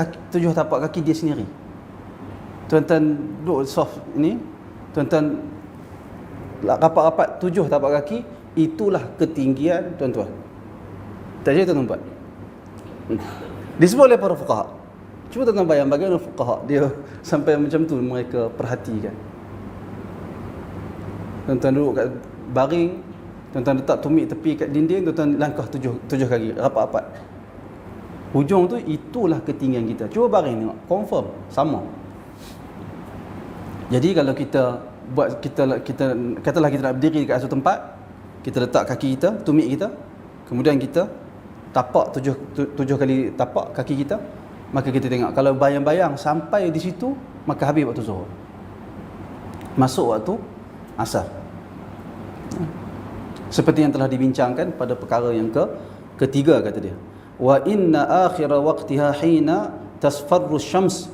tapak kaki dia sendiri. Tuan-tuan duduk soft ini, tuan-tuan rapat-rapat 7 tapak kaki, itulah ketinggian tuan-tuan. Tak je tuan-tuan. Disebut oleh para fuqaha. Cuba tuan-tuan bayang bagaimana fuqaha dia sampai macam tu mereka perhatikan. Tuan-tuan duduk kat baring, tuan-tuan letak tumit tepi kat dinding, tuan-tuan langkah 7 kaki rapat-rapat. Hujung tu itulah ketinggian kita. Cuba baring tengok, confirm sama. Jadi kalau kita buat, kita katalah kita nak berdiri dekat satu tempat, kita letak kaki kita, tumit kita, kemudian kita tapak 7 kali tapak kaki kita, maka kita tengok kalau bayang-bayang sampai di situ, maka habis waktu zuhur, masuk waktu asar. Seperti yang telah dibincangkan pada perkara yang ketiga, kata dia, wa inna akhira waqtiha hina tasfarru syams,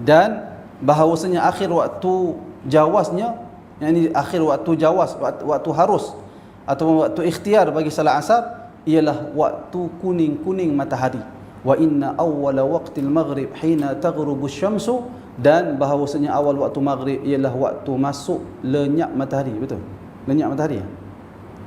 dan bahawasanya akhir waktu jawaznya, yakni akhir waktu jawaz, waktu harus atau waktu ikhtiar bagi salat asar ialah waktu kuning-kuning matahari. Wa inna awwala waqtil maghrib hina taghrubu syamsu, dan bahawasanya awal waktu maghrib ialah waktu masuk lenyap matahari. Betul? Lenyap matahari ya?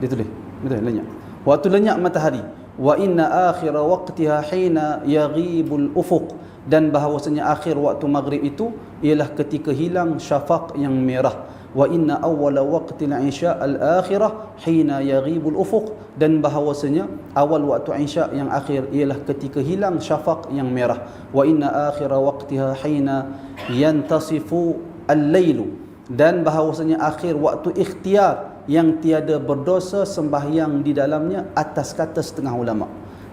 Dia tulis. Betul, lenyap. Waktu lenyap matahari. Wa inna akhira waqtiha hina yaghibul ufuq, dan bahawasanya akhir waktu maghrib itu ialah ketika hilang syafaq yang merah. Wa inna awwala waqtil isya al-akhirah hina yaghibul ufuq, dan bahawasanya awal waktu isya yang akhir ialah ketika hilang syafaq yang merah. Wa inna akhira waqtiha hina yantasifu al-lailu, dan bahawasanya akhir waktu ikhtiar yang tiada berdosa sembahyang di dalamnya, atas kata setengah ulama.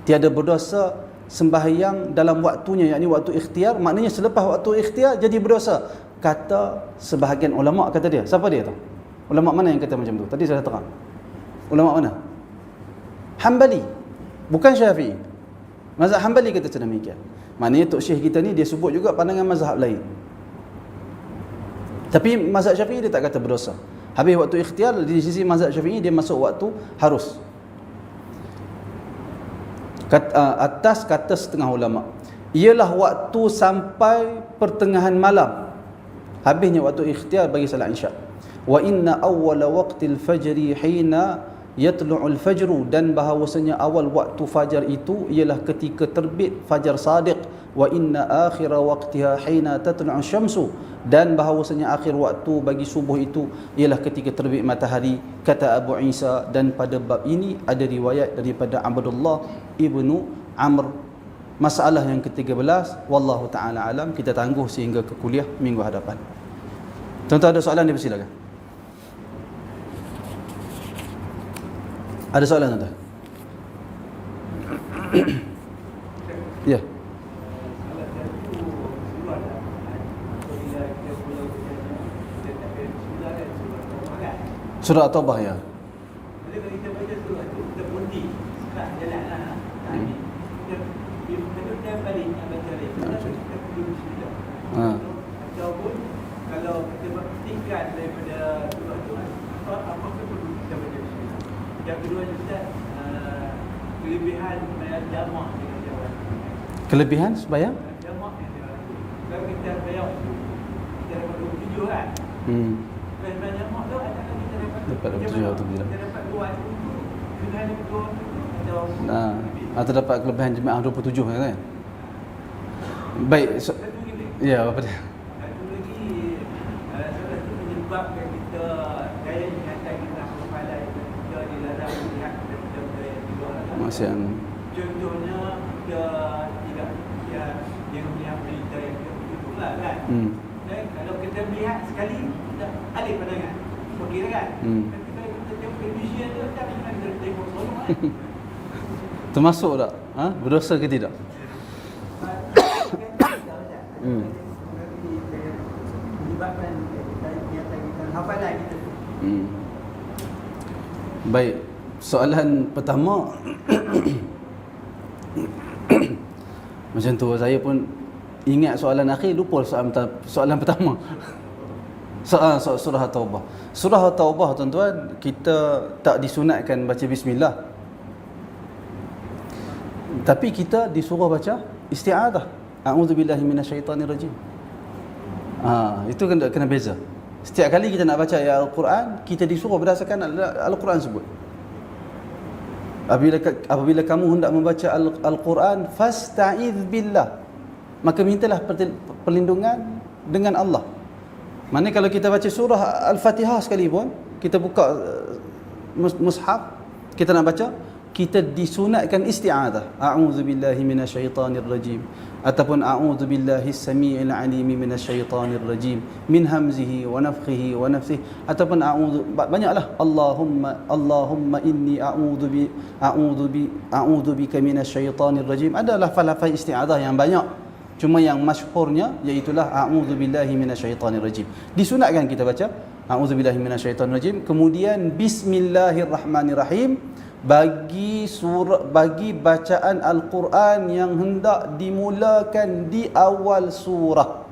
Tiada berdosa sembahyang dalam waktunya, yakni waktu ikhtiar, maknanya selepas waktu ikhtiar jadi berdosa, kata sebahagian ulama. Kata dia, siapa dia tu? Ulama mana yang kata macam tu? Tadi saya terang. Ulama mana? Hanbali, bukan Syafi'i. Mazhab Hanbali kata macam demikian. Maknanya Tok Syekh kita ni dia sebut juga pandangan mazhab lain. Tapi mazhab Syafi'i dia tak kata berdosa. Habis waktu ikhtiar, di sisi mazhab Syafi'i dia masuk waktu harus. Atas kata setengah ulama, ialah waktu sampai pertengahan malam, habisnya waktu ikhtiar bagi salat isya. Wa inna awwala waqtil fajri hina yatlu'ul fajru, dan bahawasanya awal waktu fajar itu ialah ketika terbit fajar sadiq. Wa inna akhira waqtiha hina tatlu'u syamsu, dan bahawasanya akhir waktu bagi subuh itu ialah ketika terbit matahari, kata Abu Isa. Dan pada bab ini ada riwayat daripada Abdullah ibnu Amr. Masalah yang ke-13, wallahu taala alam, kita tangguh sehingga ke kuliah minggu hadapan. Tuan-tuan ada soalan, dipersilakan. Ada soalan tuan-tuan? Ya. Surah At-Taubah ya. Ini kita balik nak baca lagi. Kita perlu bismillah. Ataupun kalau kita berhentikan daripada surah tu, apa perlu kita baca bismillah. Yang kedua Ustaz, kelebihan bayar jamak dengan jawab. Kelebihan sembahyang? Jamak yang dia lakukan. Kalau kita bayar, kita dapat 27 kan? Bayar jamak tu, adakah kita dapat 27 atau tidak? Kita dapat 2 tu, kelebihan yang kedua tu, atau dapat kelebihan jemaah 27 kan? Baik. Ya, apa dia? Satu lagi, salah satu menyebabkan kita gaya ingatan kita kepalai kita dilarang melihat daripada gaya di luar. Masih Contohnya kita tidak yang melihat berita yang kita betul lah kan. Dan kalau kita melihat sekali kita alih pandangan. Okey kan? Tapi kalau kita tengok television tu tak pernah kita tengok semua kan. Termasuk tak? Berdosa ke tidak? Menyebabkan ingatan kita hafalan kita. Baik. Soalan pertama macam tu, saya pun ingat soalan akhir, lupa soalan pertama. Surah At-Taubah. Surah At-Taubah tuan-tuan, kita tak disunatkan baca bismillah. Tapi kita disuruh baca isti'adah. A'udzubillahi minasyaitanirrajim. Itu kena beza. Setiap kali kita nak baca ayat Al-Quran, kita disuruh berdasarkan Al-Quran sebut. Apabila kamu hendak membaca Al-Quran, fasta'idz billah, maka mintalah perlindungan dengan Allah. Maknanya kalau kita baca surah Al-Fatihah sekalipun, kita buka mushaf, kita nak baca, kita disunatkan isti'adah. A'udzubillahi minasyaitanirrajim, ataupun a'udzubillahi samii'il 'aliimi minasyaitanirrajim min hamzihi wa nafthihi wa nafthihi, ataupun banyaklah Allahumma inni a'udzu bika minasyaitanirrajim. Ada lafaz-lafaz isti'adah yang banyak, cuma yang masyhurnya iaitulah a'udzubillahi minasyaitanirrajim. Disunatkan kita baca a'udzubillahi minasyaitanirrajim, kemudian bismillahirrahmanirrahim bagi bacaan Al-Quran yang hendak dimulakan di awal surah,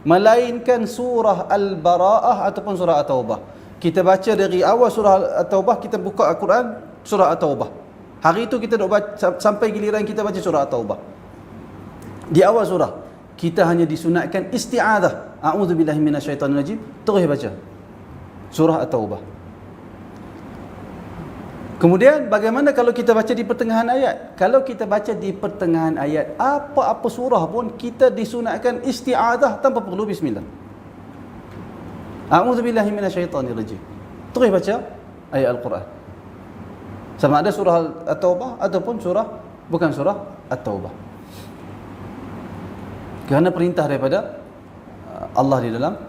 melainkan surah Al-Bara'ah ataupun surah At-Taubah. Kita baca dari awal surah At-Taubah, kita buka Al-Quran surah At-Taubah. Hari itu kita duk baca sampai giliran kita baca surah At-Taubah. Di awal surah kita hanya disunatkan isti'adah, a'udzubillahi minasyaitanirrajim, terus baca surah At-Taubah. Kemudian bagaimana kalau kita baca di pertengahan ayat? Kalau kita baca di pertengahan ayat, apa-apa surah pun kita disunatkan isti'adah tanpa perlu bismillah. A'udzubillahi minasyaitanirrajim, terus baca ayat Al-Quran. Sama ada surah At-Taubah ataupun bukan surah At-Taubah. Kerana perintah daripada Allah di dalam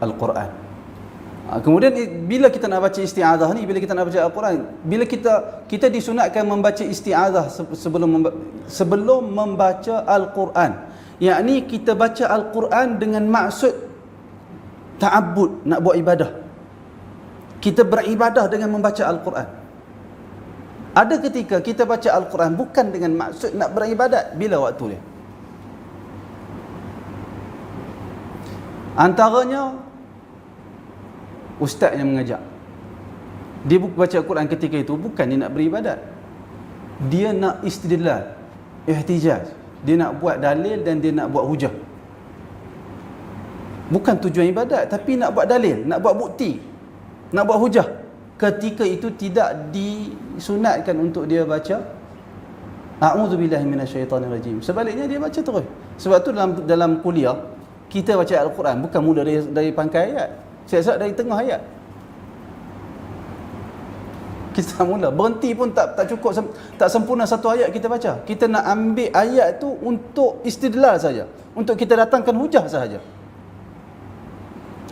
Al-Quran. Kemudian bila kita nak baca isti'adah ni, bila kita nak baca Al-Quran, bila kita disunatkan membaca isti'adah sebelum membaca Al-Quran, yakni kita baca Al-Quran dengan maksud ta'abbud, nak buat ibadah. Kita beribadah dengan membaca Al-Quran. Ada ketika kita baca Al-Quran bukan dengan maksud nak beribadat. Bila waktu dia? Antaranya ustaz yang mengajak, dia baca Al-Quran ketika itu bukan dia nak beribadat, dia nak istidlal, ihtijaj, dia nak buat dalil dan dia nak buat hujah. Bukan tujuan ibadat, tapi nak buat dalil, nak buat bukti, nak buat hujah. Ketika itu tidak disunatkan untuk dia baca a'udzubillahi minasyaitanirrajim. Sebaliknya dia baca terus. Sebab tu dalam kuliah kita baca Al-Quran bukan mula dari pangkai ayat, siap-siap dari tengah ayat. Kita mula, berhenti pun tak cukup, tak sempurna satu ayat kita baca. Kita nak ambil ayat tu untuk istidlal saja, untuk kita datangkan hujah sahaja.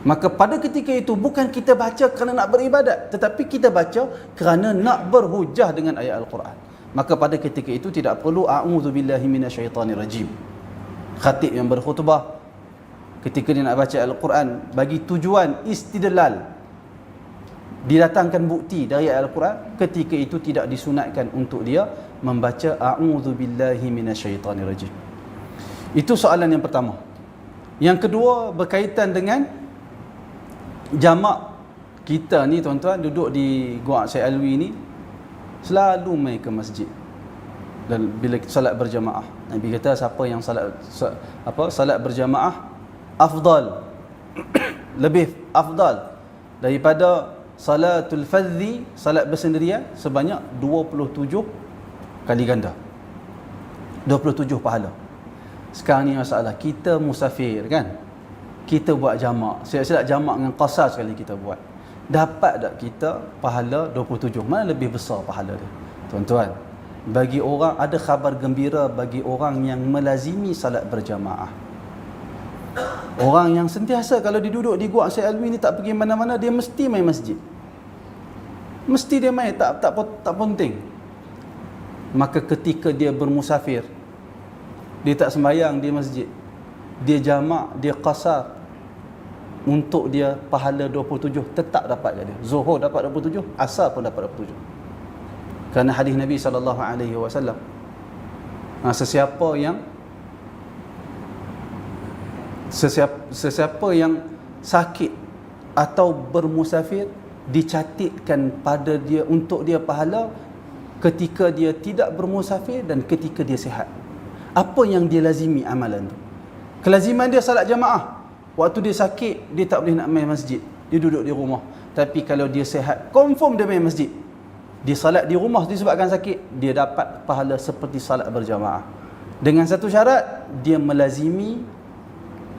Maka pada ketika itu bukan kita baca kerana nak beribadat, tetapi kita baca kerana nak berhujah dengan ayat Al-Quran. Maka pada ketika itu tidak perlu a'udzubillahi minasyaitanirrajim. Khatib yang berkhutbah ketika dia nak baca Al-Quran bagi tujuan istidlal, didatangkan bukti dari ayat Al-Quran, ketika itu tidak disunatkan untuk dia membaca a'udzubillahi minasyaitanirrajim. Itu soalan yang pertama. Yang kedua berkaitan dengan jamak. Kita ni tuan-tuan duduk di Gua Syekh Alwi ni selalu mai ke masjid. Dan bila salat berjamaah, Nabi kata siapa yang salat berjamaah afdal lebih afdal daripada salatul fardhi, salat bersendirian, sebanyak 27 kali ganda. 27 pahala. Sekarang ni masalah, kita musafir kan, kita buat jamak, silap-silap jamak dengan qasar sekali kita buat, dapat tak kita pahala 27? Mana lebih besar pahala dia tuan-tuan? Bagi orang, ada khabar gembira bagi orang yang melazimi salat berjamaah. Orang yang sentiasa kalau dia duduk di Gua Syekh Alwi ni tak pergi mana-mana, dia mesti main masjid. Mesti dia main, tak penting. Maka ketika dia bermusafir, dia tak sembahyang di masjid, dia jamak, dia qasar, untuk dia pahala 27 tetap dapat dia. Zuhur dapat 27, asar pun dapat 27. Kerana hadis Nabi SAW, sesiapa yang sakit atau bermusafir, dicatatkan pada dia untuk dia pahala ketika dia tidak bermusafir dan ketika dia sihat. Apa yang dia lazimi amalan tu? Kelaziman dia salat jamaah. Waktu dia sakit, dia tak boleh nak main masjid, dia duduk di rumah. Tapi kalau dia sihat, confirm dia main masjid. Dia salat di rumah disebabkan sakit, dia dapat pahala seperti salat berjamaah. Dengan satu syarat, dia melazimi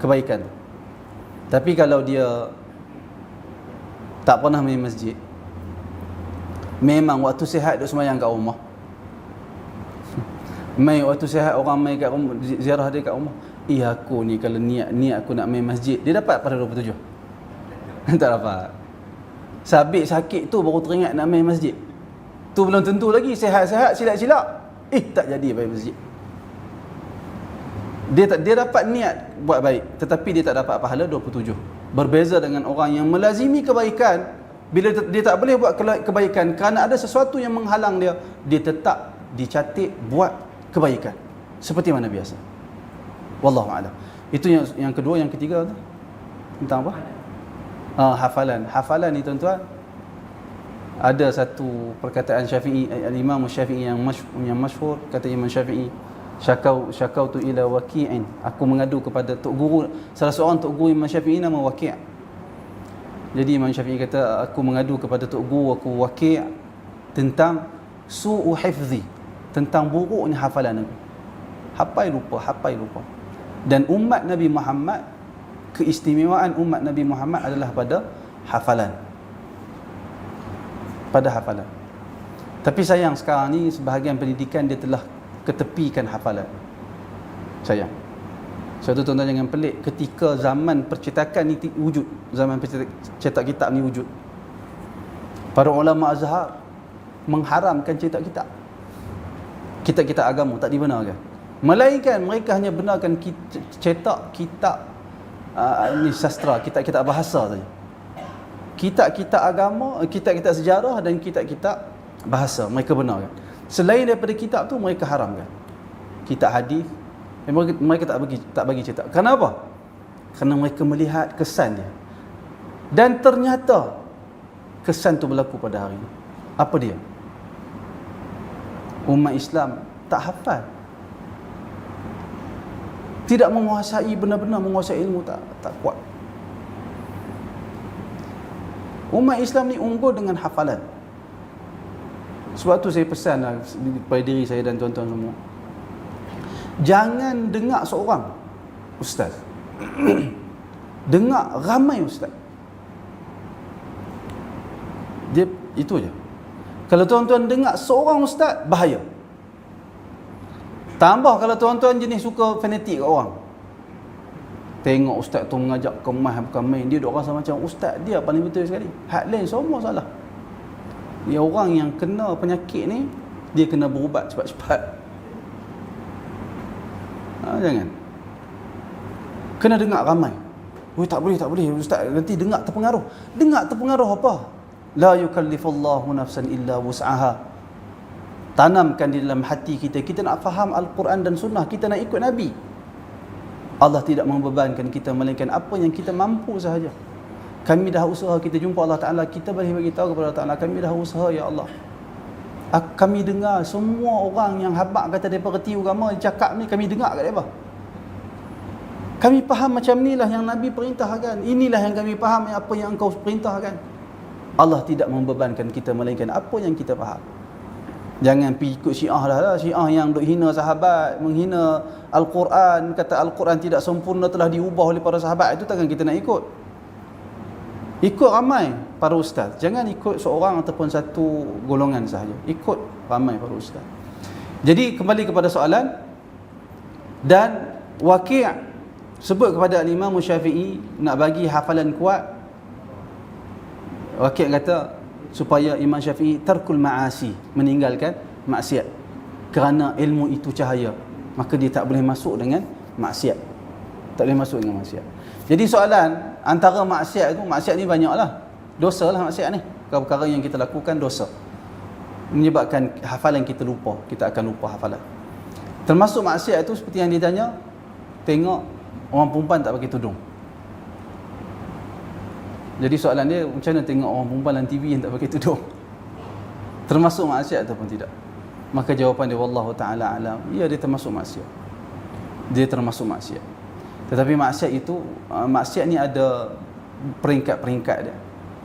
kebaikan. Tapi kalau dia tak pernah main masjid, memang waktu sihat duk sembahyang kat rumah, mai waktu sihat orang mai kat rumah, ziarah dia kat rumah, aku ni kalau niat aku nak main masjid, dia dapat pada 27? Tak dapat. Sabit sakit tu baru teringat nak main masjid, tu belum tentu lagi. Sihat-sihat silap-silap, tak jadi main masjid. Dia dapat niat buat baik, tetapi dia tak dapat pahala 27. Berbeza dengan orang yang melazimi kebaikan. Bila dia tak boleh buat kebaikan kerana ada sesuatu yang menghalang dia, dia tetap dicatat buat kebaikan seperti mana biasa. Wallahu a'lam. Itu yang kedua. Yang ketiga tu tentang apa? Hafalan. Hafalan ni tuan-tuan, ada satu perkataan Syafi'i, al-Imam Syafi'i yang masyhur, kata Imam Syafi'i, syakautu ila waqi'in, aku mengadu kepada tok guru, salah seorang tok guru Imam Syafi'i nama Waqi'. Jadi Imam Syafi'i kata, aku mengadu kepada tok guru aku Waqi' tentang su'u hifzi, tentang buruknya hafalan aku. Hafal lupa. Dan umat Nabi Muhammad, keistimewaan umat Nabi Muhammad adalah pada hafalan. Tapi sayang sekarang ni sebahagian pendidikan dia telah ketepikan hafalan. Sayang. Sebab tu tuan-tuan jangan pelik, ketika zaman percetakan ni wujud, zaman cetak kitab ni wujud, para ulama Azhar mengharamkan cetak kitab. Kitab-kitab agama tak dibenarkan. Melainkan mereka hanya benarkan cetak kitab ni sastra, kitab-kitab bahasa saja. Kitab-kitab agama, kitab-kitab sejarah dan kitab-kitab bahasa mereka benarkan. Selain daripada kitab tu mereka haramkan. Kitab hadis mereka tak bagi cetak. Kenapa? Kerana mereka melihat kesan dia. Dan ternyata kesan tu berlaku pada hari ini. Apa dia? Umat Islam tak hafal. Tidak menguasai, benar-benar menguasai ilmu tak kuat. Umat Islam ni unggul dengan hafalan. Sebab tu saya pesan kepada diri saya dan tuan-tuan semua, jangan dengar seorang ustaz. Dengar ramai ustaz. Dia itu je. Kalau tuan-tuan dengar seorang ustaz, bahaya. Tambah kalau tuan-tuan jenis suka fanatik kat orang. Tengok ustaz tu mengajak kemas bukan main, dia duk rasa macam ustaz dia paling betul sekali. Hak lain semua salah. Dia orang yang kena penyakit ni, dia kena berubat cepat-cepat. Jangan. Kena dengar ramai. Tak boleh ustaz, nanti dengar terpengaruh. Dengar terpengaruh apa? La yukallifullahu nafsan illa wus'aha. Tanamkan di dalam hati kita, kita nak faham Al-Quran dan Sunnah, kita nak ikut Nabi. Allah tidak membebankan kita melainkan apa yang kita mampu sahaja. Kami dah usaha, kita jumpa Allah Ta'ala, kita boleh beritahu kepada Allah Ta'ala, kami dah usaha ya Allah. Kami dengar semua orang yang habaq kata mereka reti agama, cakap ni kami dengar kat mereka. Kami faham macam inilah yang Nabi perintahkan, inilah yang kami faham apa yang engkau perintahkan. Allah tidak membebankan kita melainkan apa yang kita faham. Jangan pergi ikut Syiah lah. Syiah yang duk hina sahabat, menghina Al-Quran, kata Al-Quran tidak sempurna, telah diubah oleh para sahabat. Itu takkan kita nak ikut. Ikut ramai para ustaz. Jangan ikut seorang ataupun satu golongan sahaja. Ikut ramai para ustaz. Jadi kembali kepada soalan. Dan Waqi' sebut kepada Imam Syafi'i nak bagi hafalan kuat. Waqi' kata supaya Imam Syafi'i tarkul ma'asi, meninggalkan maksiat, kerana ilmu itu cahaya, maka dia tak boleh masuk dengan maksiat. Tak boleh masuk dengan maksiat. Jadi soalan, antara maksiat itu, maksiat ni banyaklah. Dosa lah maksiat ni. Perkara yang kita lakukan dosa, menyebabkan hafalan kita lupa, kita akan lupa hafalan. Termasuk maksiat itu seperti yang ditanya, tengok orang perempuan tak pakai tudung. Jadi soalan dia, macam mana tengok orang perempuan dalam TV yang tak pakai tudung? Termasuk maksiat ataupun tidak? Maka jawapan dia, wallahu ta'ala alam, ya, dia termasuk maksiat. Dia termasuk maksiat. Tetapi maksiat itu, maksiat ni ada peringkat-peringkat dia.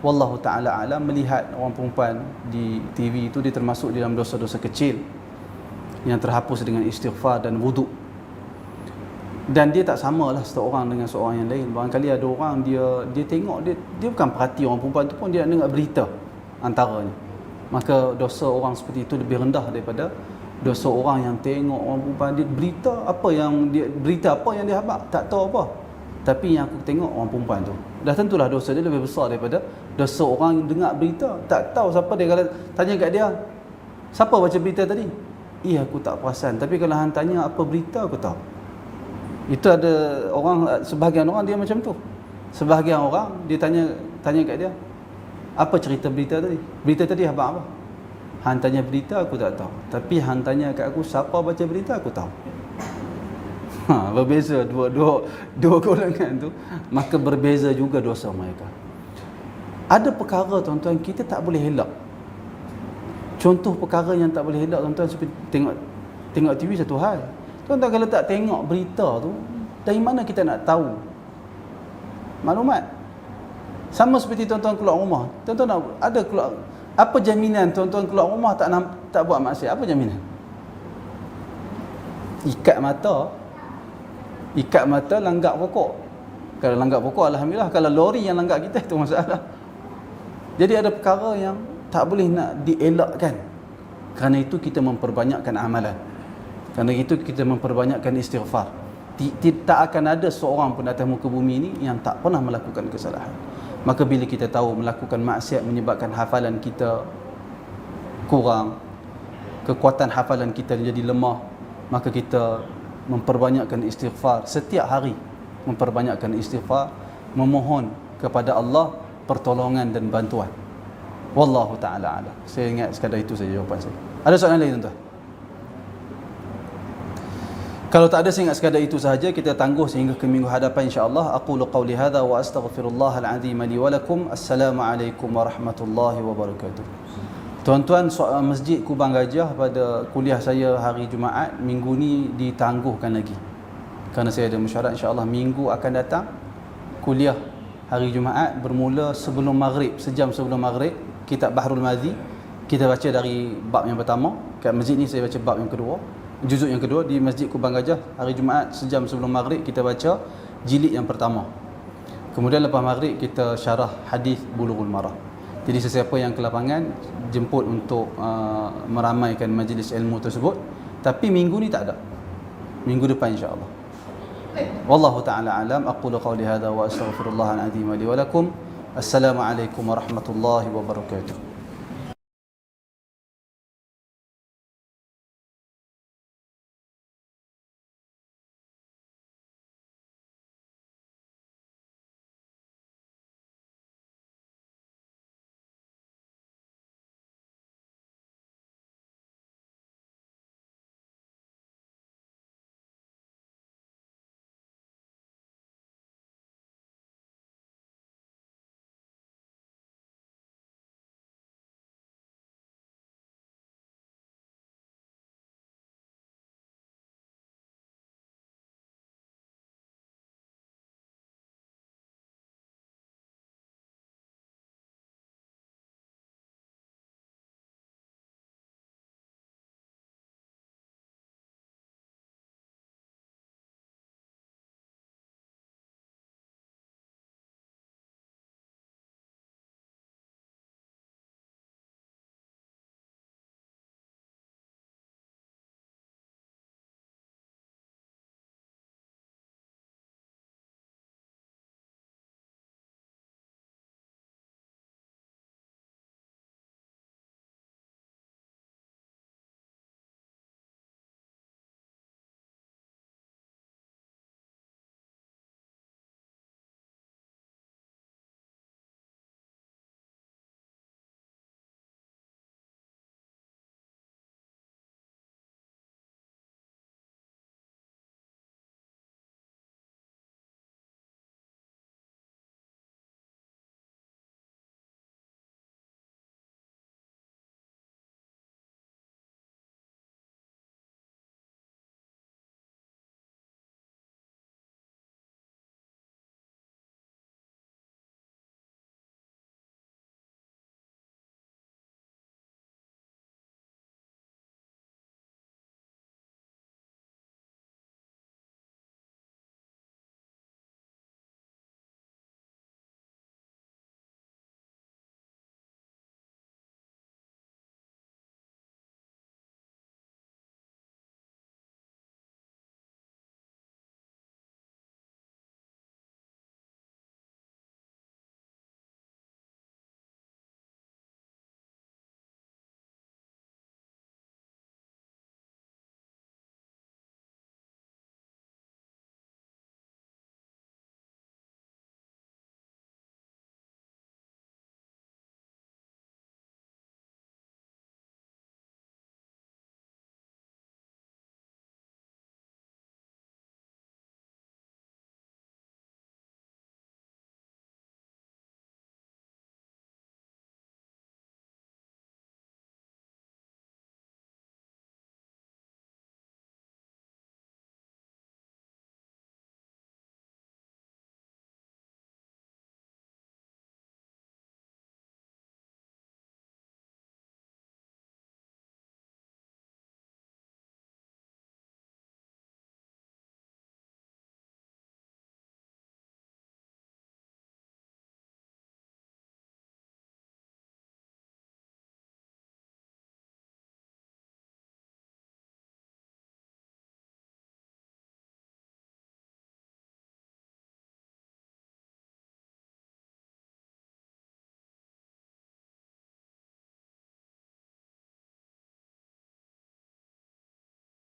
Wallahu ta'ala alam, melihat orang perempuan di TV itu, dia termasuk dalam dosa-dosa kecil yang terhapus dengan istighfar dan wuduk. Dan dia tak samalah seorang dengan seorang yang lain. Barangkali ada orang dia tengok, dia bukan perhati orang perempuan tu pun, dia nak dengar berita antaranya. Maka dosa orang seperti itu lebih rendah daripada dosa orang yang tengok orang perempuan dia berita apa yang dia habaq, tak tahu apa. Tapi yang aku tengok orang perempuan tu, dah tentulah dosa dia lebih besar daripada dosa orang yang dengar berita, tak tahu siapa dia. Kalau tanya kat dia, siapa baca berita tadi? Aku tak perasan. Tapi kalau hang tanya apa berita, aku tahu. Itu ada orang, sebahagian orang dia macam tu. Sebahagian orang dia tanya kat dia, apa cerita berita tadi? Berita tadi apa? Hang tanya berita, aku tak tahu. Tapi hang tanya kat aku siapa baca berita, aku tahu. Berbeza dua golongan tu. Maka berbeza juga dosa mereka. Ada perkara tuan-tuan kita tak boleh elak. Contoh perkara yang tak boleh elak tuan-tuan, seperti tengok TV satu hal. Tuan-tuan kalau tak tengok berita tu, dari mana kita nak tahu maklumat? Sama seperti tuan-tuan keluar rumah. Tuan-tuan ada keluar, apa jaminan tuan-tuan keluar rumah tak buat maksiat? Apa jaminan? Ikat mata, langgak pokok. Kalau langgak pokok, alhamdulillah. Kalau lori yang langgak kita, itu masalah. Jadi ada perkara yang tak boleh nak dielakkan. Kerana itu kita memperbanyakkan amalan. Kerana itu kita memperbanyakkan istighfar. Tak akan ada seorang pun atas muka bumi ini yang tak pernah melakukan kesalahan. Maka bila kita tahu melakukan maksiat menyebabkan hafalan kita kurang, kekuatan hafalan kita jadi lemah, maka kita memperbanyakkan istighfar setiap hari. Memperbanyakkan istighfar, memohon kepada Allah pertolongan dan bantuan. Wallahu ta'ala a'lam. Saya ingat sekadar itu saja jawapan saya. Ada soalan lain tuan-tuan? Kalau tak ada, saya ingat sekadar itu sahaja. Kita tangguh sehingga ke minggu hadapan insya-Allah. Aqulu qawli hadha wa astaghfirullahal azim li wa lakum. Assalamualaikum warahmatullahi wabarakatuh. Tuan-tuan, soal Masjid Kubang Gajah pada kuliah saya hari Jumaat minggu ni ditangguhkan lagi. Kerana saya ada mesyuarat, insya-Allah minggu akan datang kuliah hari Jumaat bermula sebelum maghrib, sejam sebelum maghrib. Kitab Bahrul Madhi kita baca dari bab yang pertama. Kat masjid ni saya baca bab yang kedua, juzuk yang kedua. Di Masjid Kubang Gajah hari Jumaat sejam sebelum maghrib kita baca jilid yang pertama. Kemudian lepas maghrib kita syarah hadis Bulughul Marah. Jadi sesiapa yang ke lapangan jemput untuk meramaikan majlis ilmu tersebut. Tapi minggu ni tak ada. Minggu depan insya-Allah. Wallahu ta'ala alam. Aqulu qawli hadha wa astaghfirullahal azim li wa lakum. Assalamualaikum warahmatullahi wabarakatuh.